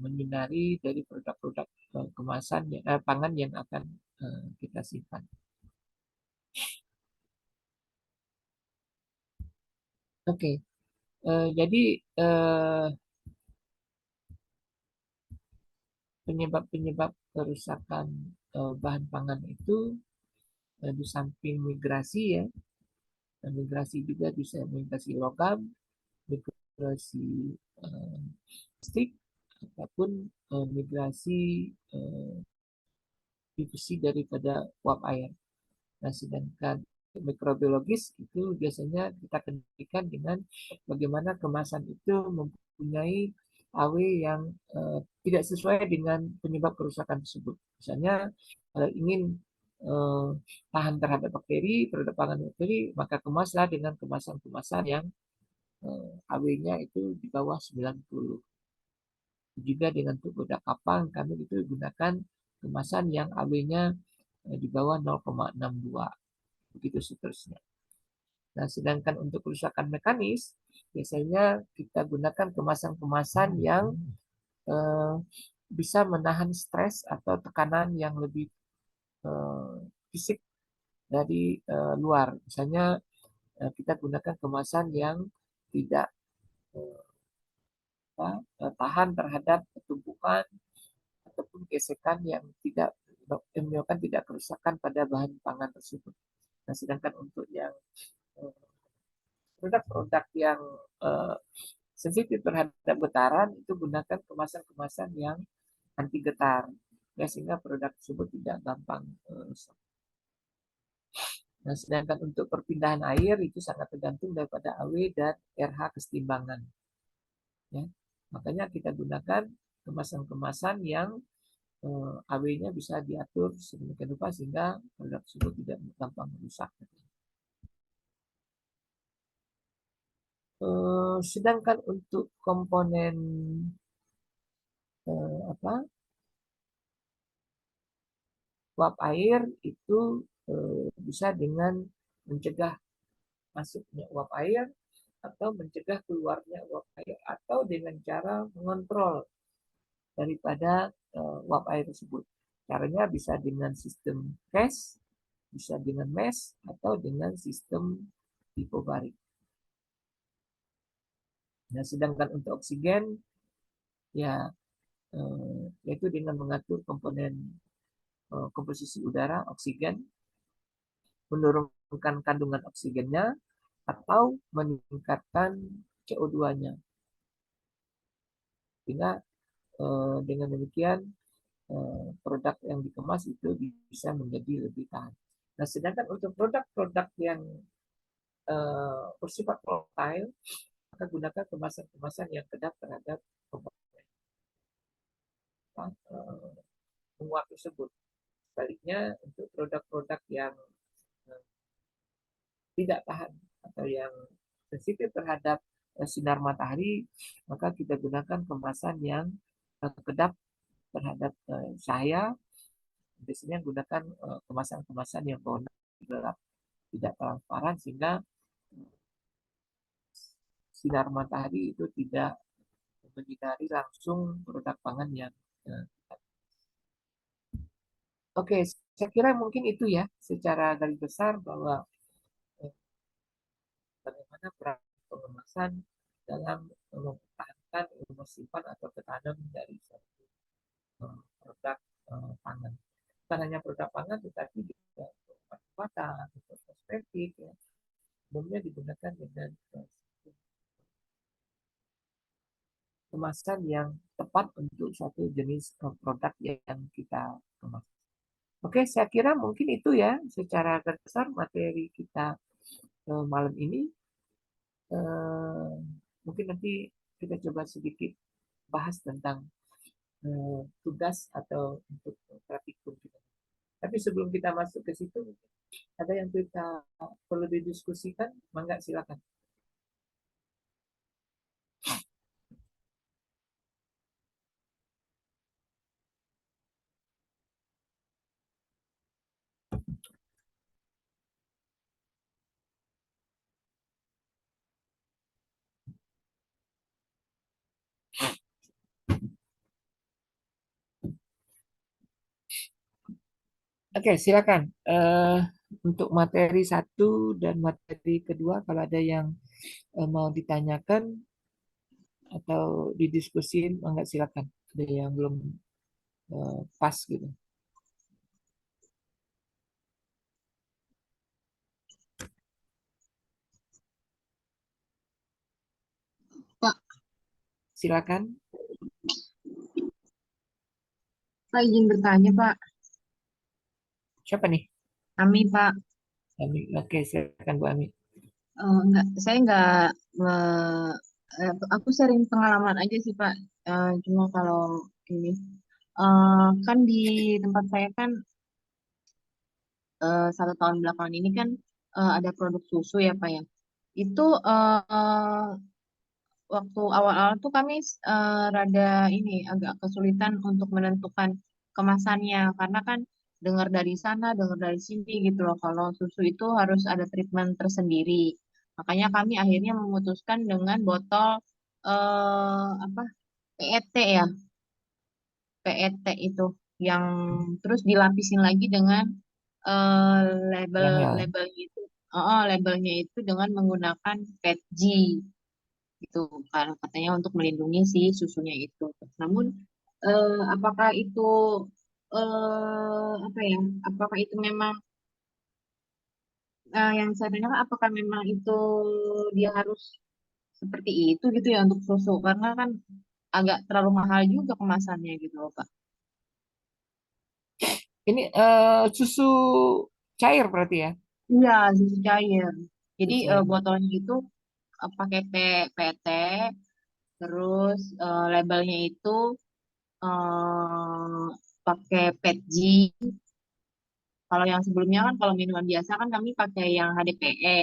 menyinari dari produk-produk kemasan pangan yang akan kita simpan. Oke, jadi penyebab-penyebab kerusakan bahan pangan itu di samping migrasi ya, migrasi juga bisa migrasi logam, migrasi plastik, ataupun migrasi difusi daripada uap air. Nah, sedangkan mikrobiologis itu biasanya kita kendalikan dengan bagaimana kemasan itu mempunyai AW yang tidak sesuai dengan penyebab kerusakan tersebut. Misalnya kalau ingin tahan terhadap bakteri, terhadap pangan bakteri, maka kemaslah dengan kemasan-kemasan yang AW-nya itu di bawah 90. Juga dengan untuk produk kapal kami itu gunakan kemasan yang AB-nya di bawah 0,62. Begitu seterusnya. Nah, sedangkan untuk kerusakan mekanis, biasanya kita gunakan kemasan-kemasan yang bisa menahan stres atau tekanan yang lebih fisik dari luar. Misalnya kita gunakan kemasan yang tidak tahan terhadap tumpukan ataupun gesekan yang tidak menyebabkan tidak kerusakan pada bahan pangan tersebut. Nah, sedangkan untuk yang produk-produk yang sensitif terhadap getaran itu gunakan kemasan-kemasan yang anti getar, ya, sehingga produk tersebut tidak gampang rusak. Nah, sedangkan untuk perpindahan air itu sangat tergantung daripada AW dan RH kesetimbangan. Ya, makanya kita gunakan kemasan-kemasan yang AW-nya bisa diatur sedemikian rupa sehingga produk tersebut tidak gampang rusak. Sedangkan untuk komponen uap air itu bisa dengan mencegah masuknya uap air atau mencegah keluarnya uap air atau dengan cara mengontrol daripada uap air tersebut. Caranya bisa dengan sistem CAS, bisa dengan mesh atau dengan sistem hipobarik. Nah, sedangkan untuk oksigen ya yaitu dengan mengatur komponen komposisi udara oksigen, menurunkan kandungan oksigennya atau meningkatkan CO2-nya. Sehingga dengan demikian produk yang dikemas itu bisa menjadi lebih tahan. Nah, sedangkan untuk produk-produk yang bersifat volatile, maka gunakan kemasan-kemasan yang kedap terhadap penguap tersebut. Sebaliknya untuk produk-produk yang tidak tahan atau yang sensitif terhadap sinar matahari, maka kita gunakan kemasan yang kedap terhadap cahaya. Biasanya gunakan kemasan-kemasan yang berwarna gelap, tidak transparan sehingga sinar matahari itu tidak menyinari langsung produk pangan yang Oke, saya kira mungkin itu ya secara garis besar bahwa bagaimana peran pengemasan dalam mempertahankan ilmu simpan atau ketanam dari suatu produk pangan. Bukan hanya produk pangan, tetapi juga obat-obatan, kosmetik, ya. Umumnya digunakan dengan kemasan yang tepat untuk suatu jenis produk yang kita kemas. Oke, saya kira mungkin itu ya secara garis besar materi kita malam ini. Mungkin nanti kita coba sedikit bahas tentang tugas atau untuk praktikum kita. Tapi sebelum kita masuk ke situ, ada yang kita perlu didiskusikan? Mangga, silakan. Oke, silakan. Untuk materi 1 dan materi kedua, kalau ada yang mau ditanyakan atau didiskusin, enggak silakan. Ada yang belum pas gitu. Pak, Silakan. Pak izin bertanya, Pak. Siapa nih? Ami, Pak. Ami. Oke, silakan Bu Ami. Saya aku sharing pengalaman aja sih, Pak. Cuma kalau ini, kan di tempat saya kan 1 tahun belakangan ini kan ada produk susu ya, Pak ya. Itu waktu awal-awal tuh kami rada ini agak kesulitan untuk menentukan kemasannya karena kan dengar dari sana, dengar dari sini gitu loh. Kalau susu itu harus ada treatment tersendiri. Makanya kami akhirnya memutuskan dengan botol apa PET ya, PET itu yang terus dilapisin lagi dengan eh, label Yang ya. labelnya itu, labelnya itu dengan menggunakan PETG gitu kan katanya untuk melindungi si susunya itu. Namun apakah itu apa ya? Apakah itu memang yang saya tanyakan apakah memang itu dia harus seperti itu gitu ya untuk susu karena kan agak terlalu mahal juga kemasannya gitu loh Pak. Ini susu cair berarti ya? Iya, susu cair. Jadi Susu cair. botolnya itu pakai PET, terus labelnya itu eh, pakai PETG. Kalau yang sebelumnya kan kalau minuman biasa kan kami pakai yang HDPE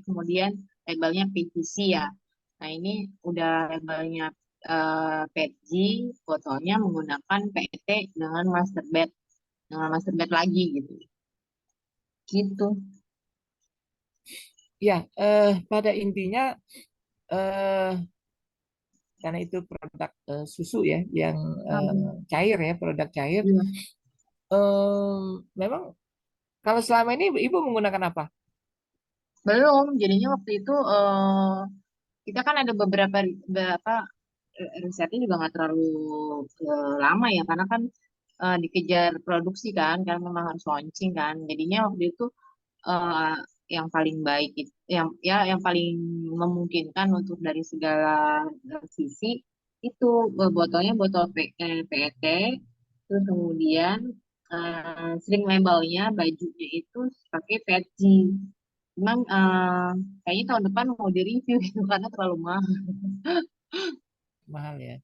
kemudian labelnya PVC ya. Nah ini udah labelnya PETG, botolnya menggunakan PET dengan master bed lagi gitu. Gitu. Ya, pada intinya eh, karena itu produk susu ya, yang cair ya, produk cair. Iya. Memang kalau selama ini ibu menggunakan apa? Belum, jadinya waktu itu kita kan ada beberapa risetnya juga nggak terlalu lama ya, karena kan dikejar produksi kan, karena memang harus launching kan. Jadinya waktu itu eh, yang paling baik itu, yang paling memungkinkan untuk dari segala sisi itu botolnya botol PET, terus kemudian string labelnya bajunya itu pakai PETG. Memang kayaknya tahun depan mau di-review gitu karena terlalu mahal. Mahal ya.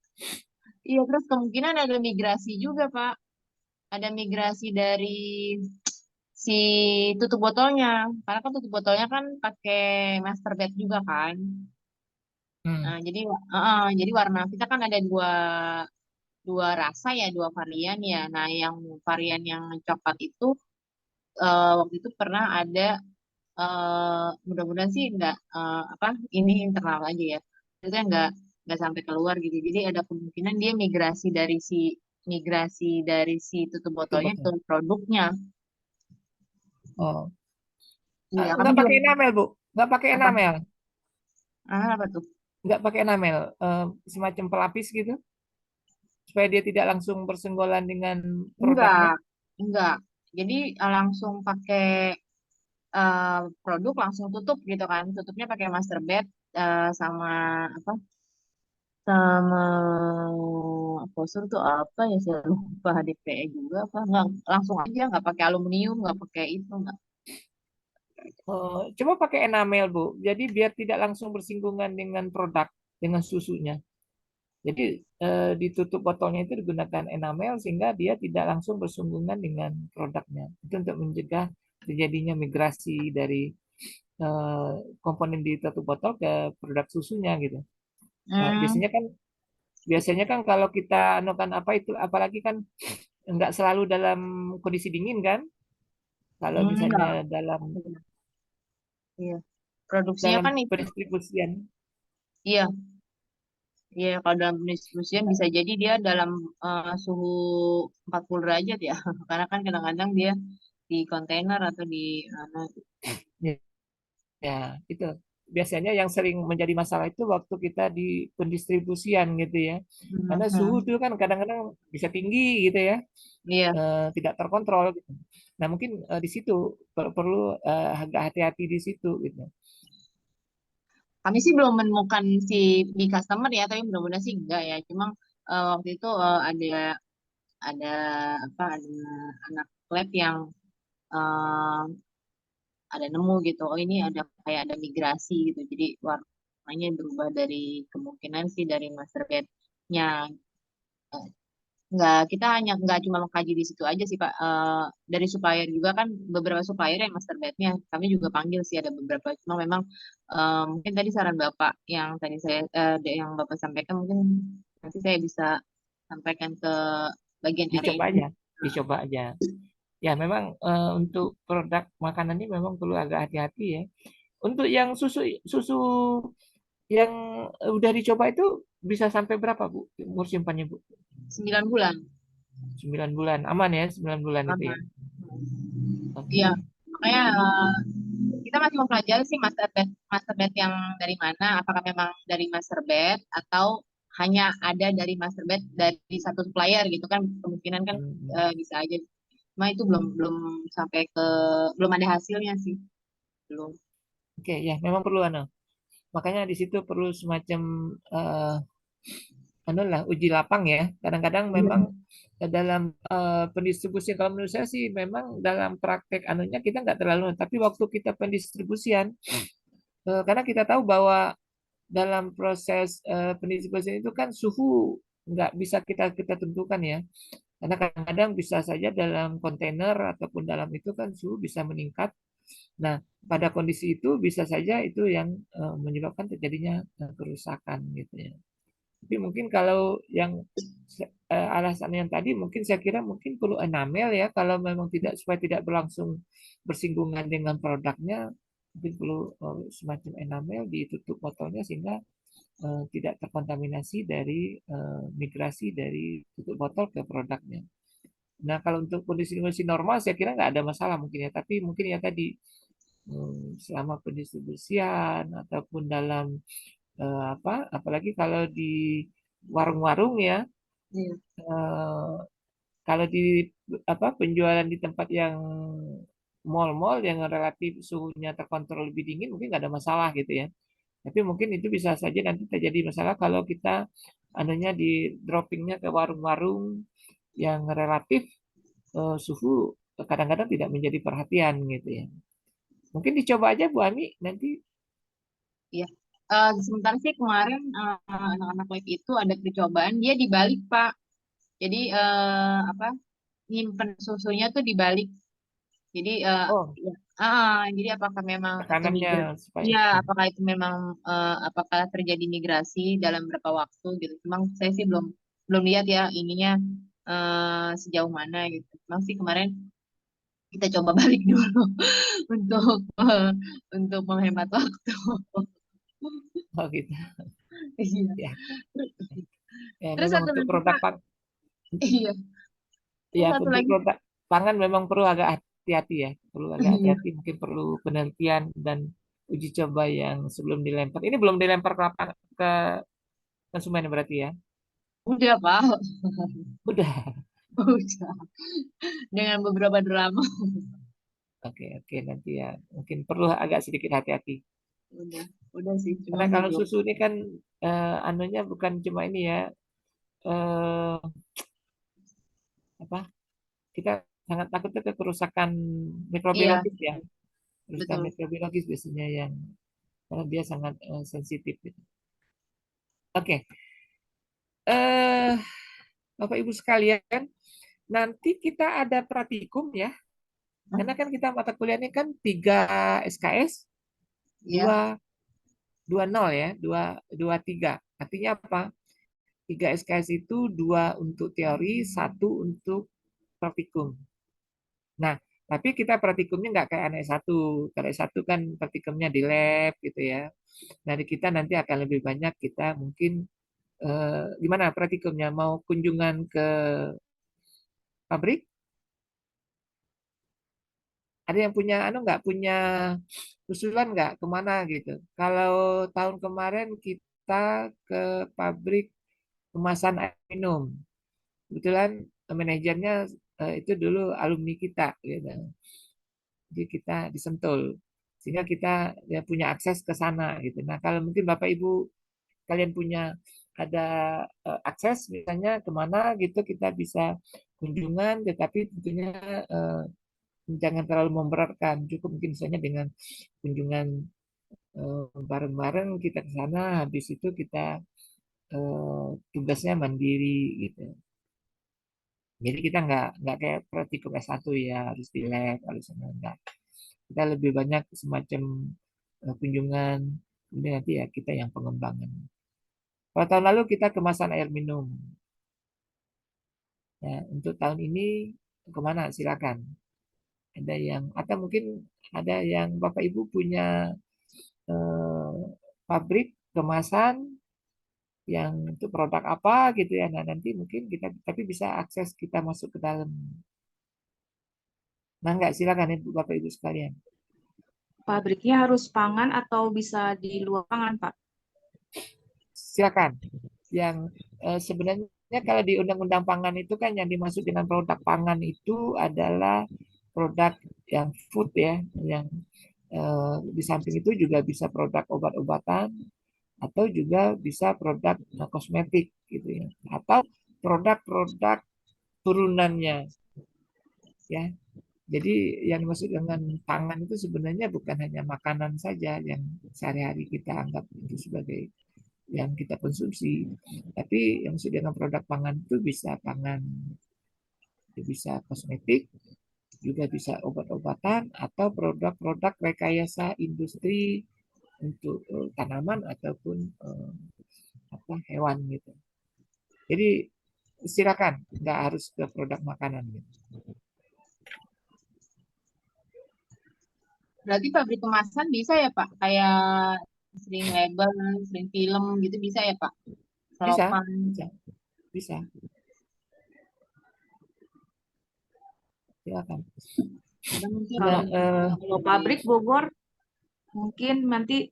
Iya, terus kemungkinan ada migrasi juga, Pak. Ada migrasi dari si tutup botolnya. Karena kan tutup botolnya kan pakai master bed juga kan. Nah, Hmm. jadi warna kita kan ada dua dua rasa ya, dua varian ya. Nah, yang varian yang coklat itu waktu itu pernah ada mudah-mudahan sih nggak apa ini internal aja ya. Maksudnya nggak sampai keluar gitu. Jadi ada kemungkinan dia migrasi dari si tutup Tutup botolnya ke botol. produknya. Oh, Iya, kami nggak juga pakai enamel bu? Nggak pakai apa? enamel? Apa tuh? Nggak pakai enamel? Semacam pelapis gitu, supaya dia tidak langsung bersenggolan dengan Enggak, produknya. enggak. Jadi langsung pakai produk langsung tutup gitu kan. Tutupnya pakai master bed sama apa? Sama posur tuh apa ya saya lupa HDPE juga apa nggak langsung aja nggak pakai aluminium nggak pakai itu nggak. Coba pakai enamel bu. Jadi biar tidak langsung bersinggungan dengan produk, dengan susunya. Jadi ditutup botolnya itu digunakan enamel sehingga dia tidak langsung bersinggungan dengan produknya. Itu untuk mencegah terjadinya migrasi dari eh, komponen di tutup botol ke produk susunya gitu. Nah, Hmm, biasanya kan kalau kita anukan apa itu, apalagi kan nggak selalu dalam kondisi dingin kan. Kalau misalnya enggak. dalam Iya. Produksinya dalam kan itu pendistribusian. iya iya kalau dalam pendistribusian bisa jadi dia dalam suhu 40 derajat ya karena kan kadang-kadang dia di kontainer atau di mana. Ya, itu biasanya yang sering menjadi masalah itu waktu kita di pendistribusian gitu ya. Karena suhu Mhm. itu kan kadang-kadang bisa tinggi gitu ya, Iya, tidak terkontrol gitu. Nah, mungkin di situ perlu agak hati-hati di situ gitu. kami sih belum menemukan si di customer ya, tapi mudah-mudahan sih enggak ya. Cuma waktu itu ada ada anak lab yang eh, ada nemu gitu. Oh ini ada kayak ada migrasi gitu. Jadi warnanya berubah dari kemungkinan sih dari master bednya. kita hanya nggak cuma mengkaji di situ aja sih Pak. Dari supplier juga kan beberapa supplier yang master batch-nya kami juga panggil sih ada beberapa. Cuma memang mungkin tadi saran Bapak yang tadi yang Bapak sampaikan mungkin nanti saya bisa sampaikan ke bagian Dicoba R&D. aja, dicoba aja. Ya memang untuk produk makanan ini memang perlu agak hati-hati ya. Untuk yang susu susu yang udah dicoba itu bisa sampai berapa Bu umur simpannya Bu? 9 bulan. 9 bulan. Aman ya 9 bulan itu ya. Aman. Oke. Iya, makanya kita masih mempelajari sih master bed yang dari mana, apakah memang dari master bed atau hanya ada dari master bed dari satu supplier gitu kan, kemungkinan kan bisa aja. Cuma itu belum belum sampai ke belum ada hasilnya sih, belum. Oke, ya memang perlu makanya di situ perlu semacam uji lapang ya. Kadang-kadang memang dalam pendistribusian kalau menurut saya sih memang dalam praktek kita nggak terlalu, tapi waktu kita pendistribusian karena kita tahu bahwa dalam proses pendistribusian itu kan suhu nggak bisa kita tentukan ya. Karena kadang-kadang bisa saja dalam kontainer ataupun dalam itu kan suhu bisa meningkat. Nah, pada kondisi itu bisa saja itu yang menyebabkan terjadinya kerusakan gitu ya. Tapi mungkin kalau yang alasan yang tadi mungkin saya kira mungkin perlu enamel ya kalau memang tidak supaya tidak berlangsung bersinggungan dengan produknya mungkin perlu semacam enamel ditutup botolnya sehingga tidak terkontaminasi dari migrasi dari tutup botol ke produknya. Nah kalau untuk kondisi normal saya kira nggak ada masalah mungkin ya, tapi mungkin ya tadi selama pendistribusian ataupun dalam apalagi kalau di warung-warung ya, kalau di penjualan di tempat yang mall-mall yang relatif suhunya terkontrol lebih dingin mungkin nggak ada masalah gitu ya. Tapi mungkin itu bisa saja nanti terjadi masalah kalau kita di droppingnya ke warung-warung yang relatif suhu kadang-kadang tidak menjadi perhatian gitu ya. Mungkin dicoba aja Bu Ami nanti. Iya. Sementara sih kemarin anak-anak lab itu ada percobaan dia dibalik Pak. Jadi nyimpen susunya tuh dibalik. Jadi jadi apakah memang tekanannya supaya ya apakah itu memang apakah terjadi migrasi dalam berapa waktu gitu. Memang saya sih belum belum lihat ya ininya sejauh mana gitu. Memang sih kemarin kita coba balik dulu untuk untuk menghemat waktu. oh gitu. Iya. Ya. Ya, Terus memang satu untuk lagi produk Pak, iya. ya Satu untuk lagi, produk pangan memang perlu agak hati-hati ya, perlu agak iya. hati-hati, mungkin perlu penelitian dan uji coba yang sebelum dilempar. Ini belum dilempar ke konsumen berarti ya? Udah Pak, Udah. udah. Dengan beberapa drama. Oke, oke nanti ya mungkin perlu agak sedikit hati-hati. Udah sih, cuma Karena kalau belum. susu ini kan bukan cuma ini ya, eh, apa? Kita sangat takutnya ke kerusakan Iya, mikrobiologis ya, kerusakan betul. mikrobiologis biasanya yang karena dia sangat sensitif. Gitu. Oke, Bapak Ibu sekalian, nanti kita ada praktikum ya, karena kan kita mata kuliah ini kan 3 SKS, Iya. 2 ya, 2 3. Artinya apa? 3 SKS itu 2 untuk teori, 1 untuk praktikum. Nah, tapi kita praktikumnya nggak kayak anak S1. Kalau S1 kan praktikumnya di lab gitu ya. Dari kita nanti akan lebih banyak kita mungkin gimana praktikumnya? Mau kunjungan ke pabrik? Ada yang punya nggak punya usulan nggak kemana gitu? Kalau tahun kemarin kita ke pabrik kemasan air minum, kebetulan manajernya itu dulu alumni kita, gitu. Jadi kita disentul sehingga kita ya, punya akses ke sana gitu. Nah kalau mungkin Bapak Ibu kalian punya ada akses misalnya kemana gitu kita bisa kunjungan, tetapi tentunya eh, jangan terlalu memberatkan. Cukup mungkin misalnya dengan kunjungan bareng-bareng kita ke sana, habis itu kita tugasnya mandiri gitu. Jadi kita nggak kayak praktikum S1 ya harus di lab, harus enggak. Kita lebih banyak semacam kunjungan, kemudian nanti ya kita yang pengembangan. Kalau tahun lalu kita kemasan air minum. Ya, untuk tahun ini kemana? Silakan. Ada yang atau mungkin ada yang Bapak Ibu punya pabrik kemasan yang itu produk apa gitu ya. Nah, nanti mungkin kita tapi bisa akses kita masuk ke dalam. Nah, enggak silakan Ibu Bapak Ibu sekalian. Pabriknya harus pangan atau bisa di luar pangan, Pak? Silakan. Yang sebenarnya kalau di Undang-Undang Pangan itu kan yang dimaksud dengan produk pangan itu adalah produk yang food ya, yang di samping itu juga bisa produk obat-obatan atau juga bisa produk kosmetik gitu ya, atau produk-produk turunannya ya. Jadi yang dimaksud dengan pangan itu sebenarnya bukan hanya makanan saja yang sehari-hari kita anggap itu sebagai yang kita konsumsi, tapi yang dimaksud dengan produk pangan itu bisa pangan, bisa kosmetik, juga bisa obat-obatan atau produk-produk rekayasa industri untuk tanaman ataupun apa hewan gitu. Jadi silakan, nggak harus ke produk makanan gitu. Berarti pabrik kemasan bisa ya Pak? Kayak sering label, sering film gitu bisa ya Pak? Bisa, Selopan. bisa. Silakan. Ada mungkin Kalau Nah, kalau pabrik Bogor mungkin nanti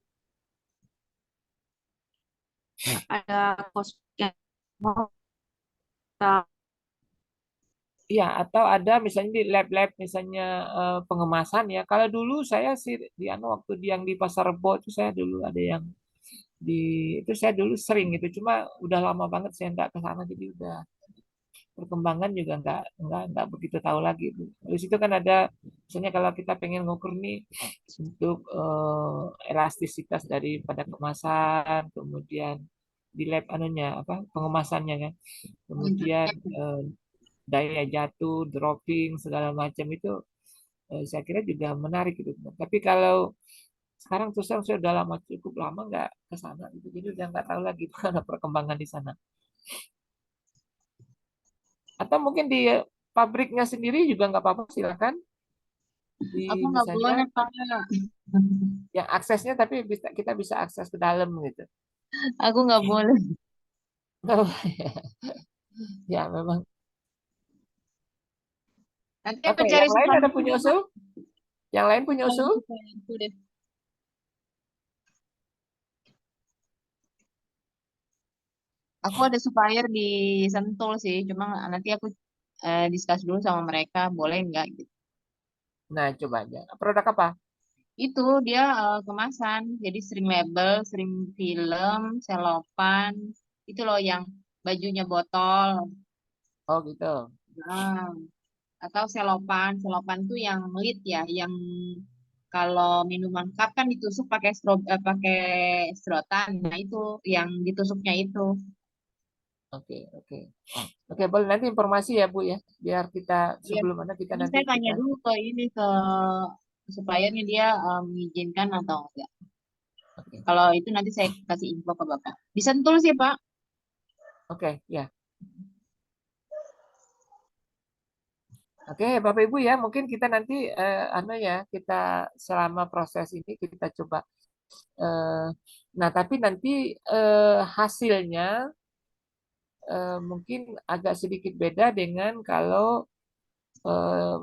ada kos yang mau kita iya, atau ada misalnya di lab-lab misalnya pengemasan ya. Kalau dulu saya sih di waktu yang di Pasar Rebo itu saya dulu ada yang di itu saya dulu sering gitu. Cuma udah lama banget saya nggak ke sana jadi udah perkembangan juga nggak begitu tahu lagi. Di situ kan ada misalnya kalau kita pengen ngukur nih untuk elastisitas daripada kemasan, kemudian di lab anunya apa pengemasannya kan, kemudian daya jatuh, dropping segala macam itu saya kira juga menarik gitu. Tapi kalau sekarang terus terang saya udah lama cukup lama nggak ke sana gitu, jadi udah nggak tahu lagi mana perkembangan di sana. Atau mungkin di pabriknya sendiri juga nggak apa-apa, silakan di aku nggak misalnya boleh Pak. yang aksesnya tapi kita bisa akses ke dalam gitu. Aku nggak boleh. Ya memang. Nanti aku Oke, cari yang lain ada supplier punya deh, Pak. usul? Yang lain punya Cari usul? supplier itu deh. Aku ada supplier di Sentul sih, cuma nanti aku discuss dulu sama mereka, boleh nggak gitu. Nah, coba aja. Produk apa? Itu dia kemasan, jadi sering label, sering film, selopan, itu loh yang bajunya botol, Oh gitu. nah, atau selopan, selopan tuh yang lid ya, yang kalau minuman cup kan ditusuk pakai sedotan, nah itu yang ditusuknya itu. Oke, oke. Oke, boleh nanti informasi ya, Bu ya. Biar kita Ya, sebelum mana kita ini nanti saya tanya kita. dulu ke ini ke suppliernya dia mengizinkan atau enggak. Oke. Kalau itu nanti saya kasih info ke Bapak. Di Sentul sih Pak. Oke, ya. Oke, Bapak Ibu ya, mungkin kita nanti kita selama proses ini kita coba nah, tapi nanti hasilnya mungkin agak sedikit beda dengan kalau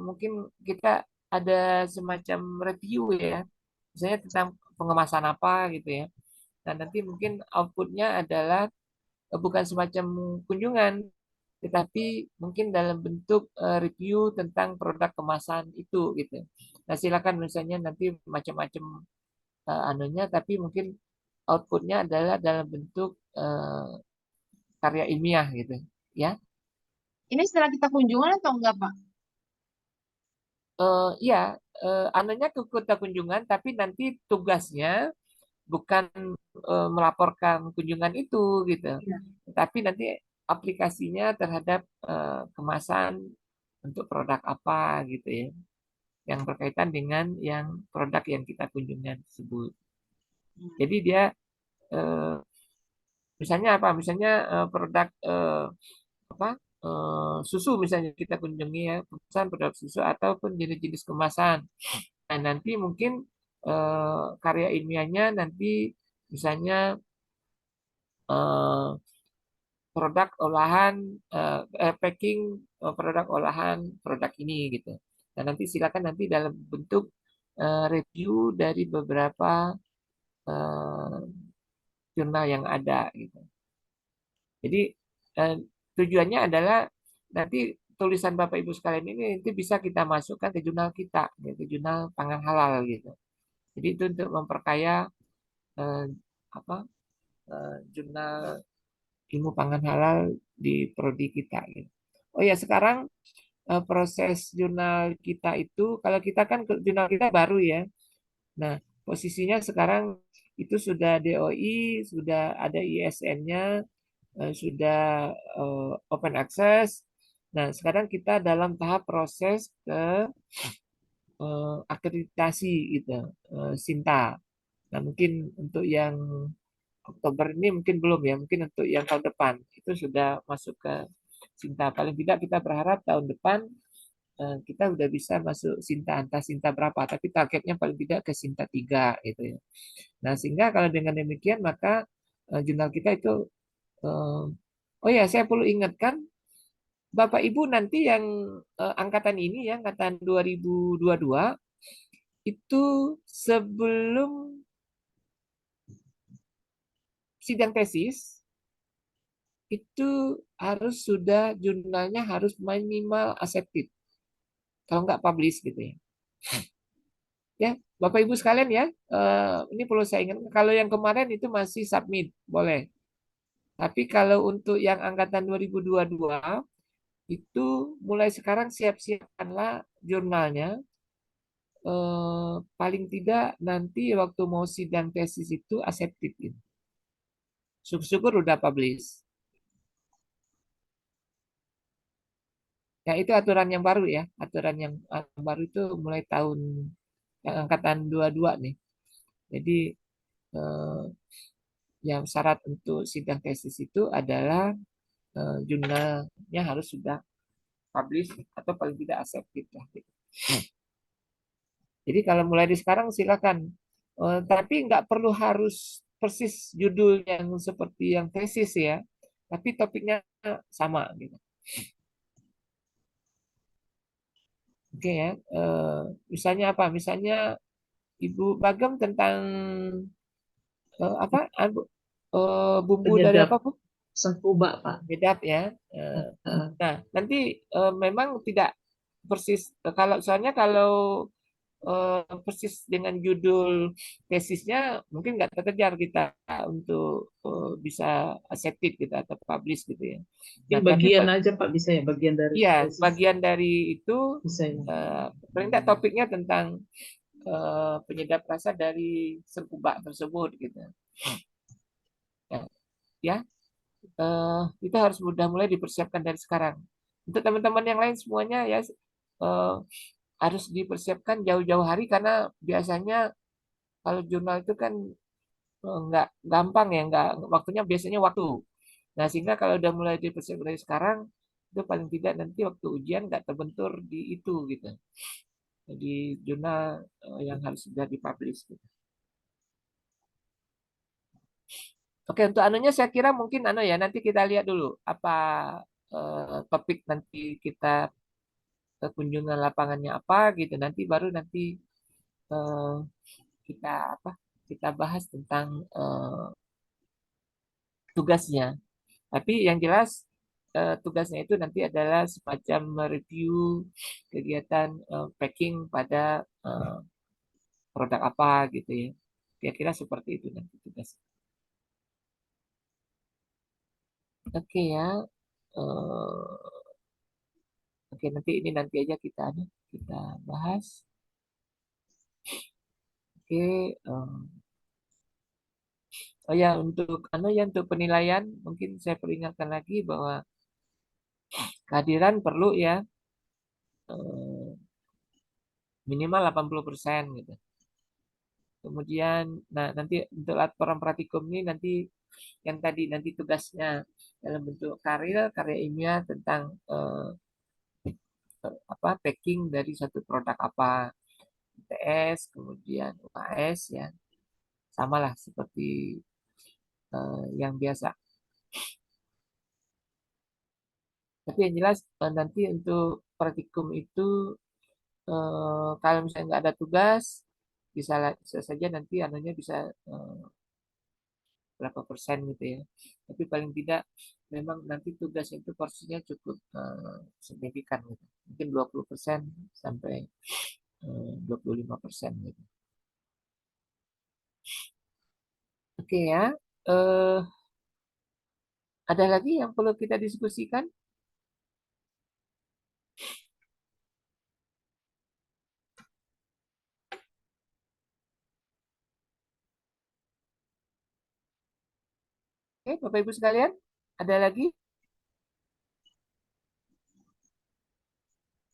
mungkin kita ada semacam review ya, misalnya tentang pengemasan apa gitu ya. Dan nanti mungkin outputnya adalah bukan semacam kunjungan, tetapi mungkin dalam bentuk review tentang produk kemasan itu gitu. Nah, silakan misalnya nanti macam-macam anunya, tapi mungkin outputnya adalah dalam bentuk karya ilmiah gitu, ya. Ini setelah kita kunjungan atau enggak Pak? Iya, anunya ke kota kunjungan, tapi nanti tugasnya bukan melaporkan kunjungan itu gitu, Iya. tapi nanti aplikasinya terhadap kemasan untuk produk apa gitu ya, yang berkaitan dengan yang produk yang kita kunjungi tersebut. Jadi dia misalnya apa? Misalnya produk apa? Susu misalnya kita kunjungi ya, kemasan produk susu ataupun jenis-jenis kemasan. Nah, nanti mungkin karya ilmiahnya nanti misalnya produk olahan packing produk olahan produk ini gitu. Dan nanti silakan nanti dalam bentuk review dari beberapa jurnal yang ada gitu. Jadi tujuannya adalah nanti tulisan Bapak Ibu sekalian ini nanti bisa kita masukkan ke jurnal kita, gitu, jurnal pangan halal gitu. Jadi itu untuk memperkaya apa jurnal ilmu pangan halal di prodi kita. Gitu. Oh ya sekarang proses jurnal kita itu kalau kita kan jurnal kita baru ya. Nah posisinya sekarang itu sudah DOI, sudah ada ISN-nya, sudah open access. Nah sekarang kita dalam tahap proses ke akreditasi gitu, SINTA. Nah mungkin untuk yang Oktober ini mungkin belum ya, mungkin untuk yang tahun depan itu sudah masuk ke Sinta. Paling tidak kita berharap tahun depan kita udah bisa masuk Sinta, entah Sinta berapa, tapi targetnya paling tidak ke Sinta 3 gitu ya. Nah sehingga kalau dengan demikian maka jurnal kita itu oh ya saya perlu ingatkan Bapak Ibu nanti yang angkatan ini ya, angkatan 2022 itu sebelum sidang tesis itu harus sudah jurnalnya harus minimal accepted. Kalau nggak publish gitu ya. Ya, Bapak Ibu sekalian ya, ini perlu saya ingat. Kalau yang kemarin itu masih submit, boleh. Tapi kalau untuk yang angkatan 2022 itu mulai sekarang siap-siapkanlah jurnalnya. Paling tidak nanti waktu mau sidang tesis itu accepted. Gitu. Syukur-syukur udah publish. Ya itu aturan yang baru ya, aturan yang baru itu mulai tahun yang angkatan 22 nih. Jadi yang syarat untuk sidang tesis itu adalah jurnalnya harus sudah publish atau paling tidak accepted lah. Gitu. Jadi kalau mulai di sekarang silakan, tapi nggak perlu harus persis judul yang seperti yang tesis ya, tapi topiknya sama gitu. Oke ya, misalnya apa? Misalnya Ibu Bagem tentang apa? Bumbu dari Penyedap apa Bu? sengkuba, Pak. Bedap ya. Nah, nanti memang tidak persis kalau soalnya kalau persis dengan judul tesisnya mungkin nggak terkejar kita untuk bisa accepted gitu atau publish gitu ya. Mungkin Nah, tapi bagian aja Pak bisa ya, bagian dari iya tesis bagian dari itu bisa ya. paling nggak topiknya tentang penyedap rasa dari sengkuba tersebut gitu. Ya, itu harus sudah mulai dipersiapkan dari sekarang. Untuk teman-teman yang lain semuanya ya harus dipersiapkan jauh-jauh hari karena biasanya kalau jurnal itu kan nggak gampang ya, nggak waktunya biasanya waktu. Nah sehingga kalau udah mulai dipersiapkan dari sekarang itu paling tidak nanti waktu ujian nggak terbentur di itu gitu. Jadi jurnal yang harus sudah dipublish. Gitu. Oke untuk anunya saya kira mungkin ya nanti kita lihat dulu apa topik nanti kita kunjungan lapangannya apa gitu nanti baru nanti eh, kita kita bahas tentang tugasnya. Tapi yang jelas tugasnya itu nanti adalah semacam mereview kegiatan packing pada produk apa gitu ya. Kira-kira seperti itu nanti tugas. Oke ya. Oke nanti ini nanti aja kita bahas. Oke. Oh ya, untuk penilaian mungkin saya peringatkan lagi bahwa kehadiran perlu ya minimal 80% gitu. Kemudian, nah nanti untuk laporan praktikum ini nanti yang tadi nanti tugasnya dalam bentuk karya ilmiah tentang packing dari satu produk apa, ITS, kemudian UKS ya, samalah seperti yang biasa. Tapi yang jelas nanti untuk praktikum itu kalau misalnya nggak ada tugas bisa saja nanti anunya bisa berapa persen gitu ya. Tapi paling tidak memang nanti tugas itu porsinya cukup signifikan gitu. Mungkin 20% sampai 25% gitu. Oke ya. Ada lagi yang perlu kita diskusikan? Oke, Bapak Ibu sekalian, ada lagi?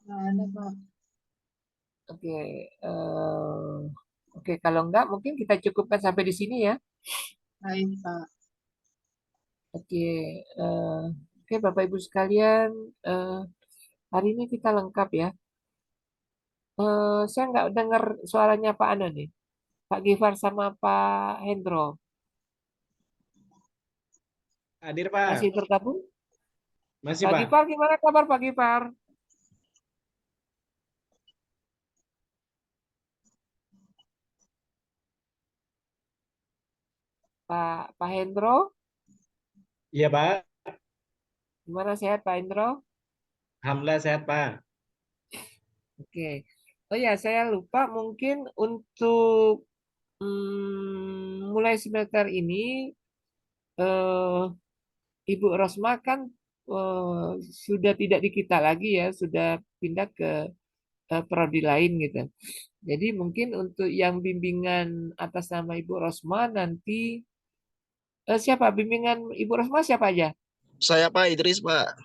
Nggak ada, Pak. Oke, oke kalau enggak mungkin kita cukupkan sampai di sini ya. Baik, Pak. Oke, oke Bapak Ibu sekalian, hari ini kita lengkap ya. Saya nggak dengar suaranya Pak Ano nih, Pak Gifar sama Pak Hendro. Hadir, Pak. Masih bergabung? Masih, Pak Pak. Gifar, gimana kabar Pak Gifar? Pak Hendro, Iya, Pak. gimana sehat Pak Hendro? Alhamdulillah sehat, Pak. Oke. Oh ya, saya lupa mungkin untuk mulai semester ini eh, Ibu Rosma kan sudah tidak di kita lagi ya, sudah pindah ke prodi lain gitu. Jadi mungkin untuk yang bimbingan atas nama Ibu Rosma nanti siapa bimbingan Ibu Rosma siapa aja? Saya Pak Idris, Pak.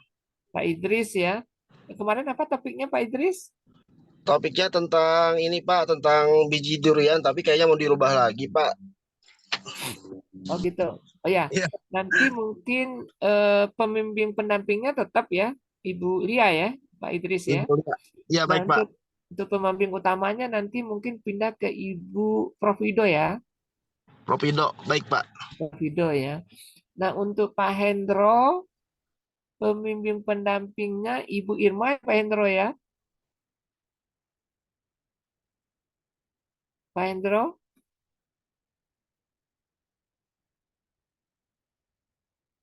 Pak Idris ya. Kemarin apa topiknya Pak Idris? Topiknya tentang ini Pak, tentang biji durian, tapi kayaknya mau dirubah lagi Pak. Oh gitu. Oh ya, Iya. nanti mungkin pembimbing pendampingnya tetap ya Ibu Lia ya, Pak Idris ya. Iya Nah, baik Pak. untuk pembimbing utamanya nanti mungkin pindah ke Ibu Prof Wido ya. Prof Wido, baik Pak. Prof Wido ya. Nah, untuk Pak Hendro, pembimbing pendampingnya Ibu Irma, Pak Hendro ya. Pak Hendro.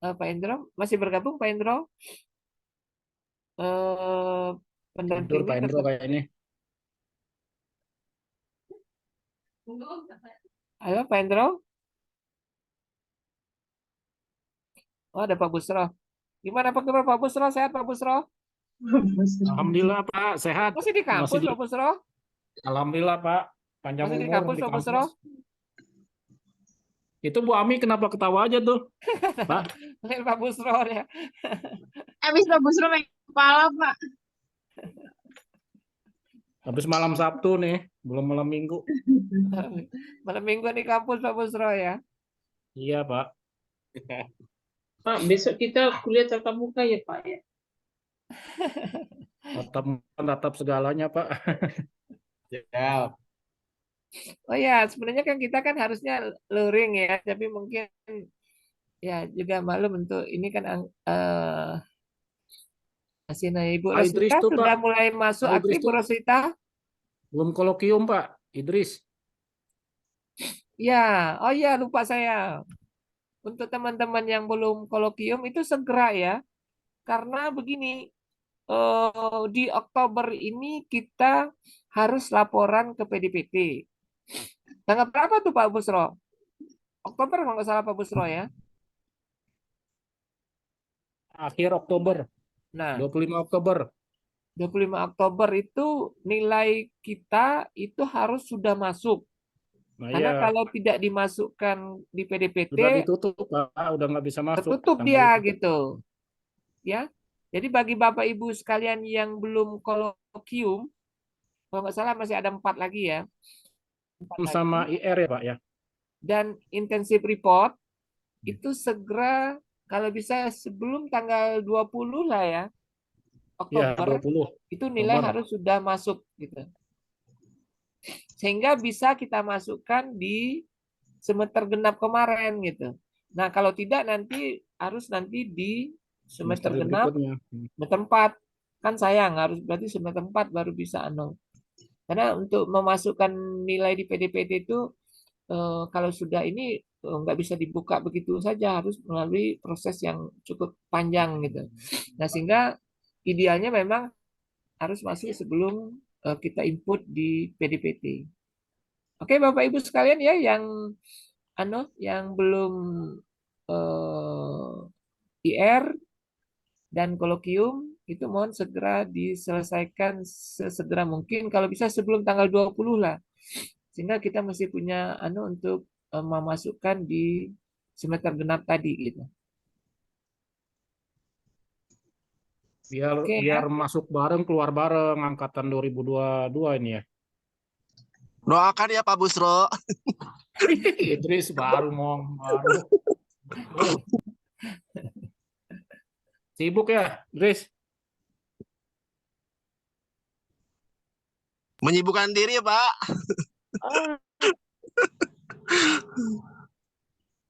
Pak Hendro, masih bergabung Pak Hendro? Tidur Pendampingnya Pak Hendro tetap. kayaknya. Halo Pak Hendro? Oh, ada Pak Busro. Gimana Pak kabar Pak Busro? Sehat Pak Busro? Alhamdulillah Pak, sehat. Masih di kampus Pak Busro? Alhamdulillah Pak, panjang Masih di umur kampus di Pak kampus. Busro? Itu Bu Ami kenapa ketawa aja tuh, Pak? Lihat Pak Busro ya. Habis Pak Busro main kepala, Pak. Habis malam Sabtu nih, belum malam Minggu. Malam Minggu di kampus Pak Busro ya. Iya Pak. Pak, besok kita kuliah tatap muka ya Pak ya? Tatap segalanya Pak. Ya. Oh ya, sebenarnya kan kita kan harusnya luring ya, tapi mungkin ya juga maklum untuk ini kan hasilnya Ibu Pak Idris Rosita tuh, sudah Pak. mulai masuk Pak Idris aktif Bu tuh Rosita? belum kolokium Pak, Idris. Ya, oh ya lupa saya. Untuk teman-teman yang belum kolokium itu segera ya, karena begini di Oktober ini kita harus laporan ke PDPT. Tanggal berapa tuh Pak Busro? Oktober kalau nggak salah Pak Busro ya. Akhir Oktober. Nah, 25 Oktober. 25 Oktober itu nilai kita itu harus sudah masuk Nah, Karena iya, kalau tidak dimasukkan di PDPT, sudah ditutup, Pak. Udah nggak bisa masuk tertutup tanggal dia itu. gitu. Ya. Jadi bagi Bapak Ibu sekalian yang belum kolokium, kalau nggak salah masih ada 4 lagi ya. 4 Sama lagi. IR ya, Pak ya. Dan intensive report itu segera kalau bisa sebelum tanggal 20 lah ya, Iya, Oktober, 20 itu nilai Oktober. harus sudah masuk gitu. Sehingga bisa kita masukkan di semester genap kemarin gitu. Nah, kalau tidak nanti harus nanti di semester Semester genap berikutnya. semester 4. Kan sayang, harus berarti semester 4 baru bisa anu. Karena untuk memasukkan nilai di PDPT itu kalau sudah ini nggak bisa dibuka begitu saja, harus melalui proses yang cukup panjang gitu. Nah, sehingga idealnya memang harus masuk sebelum kita input di PDPT. Oke, Bapak Ibu sekalian ya yang belum IR dan kolokium itu mohon segera diselesaikan sesegera mungkin, kalau bisa sebelum tanggal 20 lah. Sehingga kita masih punya untuk memasukkan di semester genap tadi gitu. Biar Oke biar ya. masuk bareng, keluar bareng angkatan 2022 ini ya. Doakan ya Pak Busro. Idris baru baru. Sibuk ya, Idris? Menyibukkan diri ya Pak.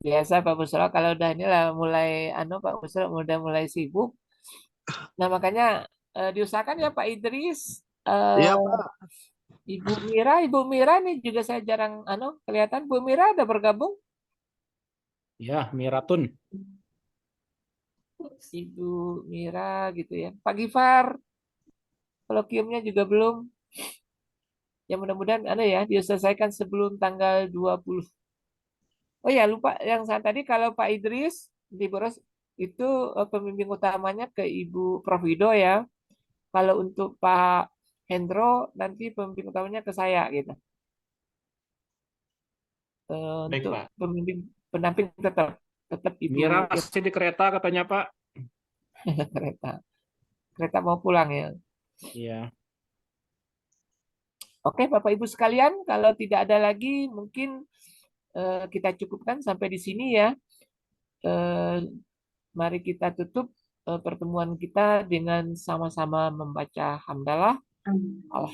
Biasa Pak Busro kalau udah inilah mulai Pak Busro udah mulai sibuk. Nah, makanya diusahakan ya Pak Idris, Iya Pak. Ibu Mira nih juga saya jarang kelihatan. Bu Mira ada bergabung? Ya, Miratun. Ibu Mira gitu ya. Pak Gifar, kolokiumnya juga belum. Ya mudah-mudahan ya diselesaikan sebelum tanggal 20. Oh ya, lupa yang saat tadi kalau Pak Idris di Boros itu pembimbing utamanya ke Ibu Prof Wido ya. Kalau untuk Pak Hendro nanti pembimbing utamanya ke saya gitu. Baik, Untuk Pak. pembimbing pendamping tetap Mira Ibu masih di kereta katanya, Pak. kereta mau pulang ya. Iya. Oke, Bapak Ibu sekalian, kalau tidak ada lagi mungkin kita cukupkan sampai di sini ya. Mari kita tutup pertemuan kita dengan sama-sama membaca hamdalah. Alhamdulillah.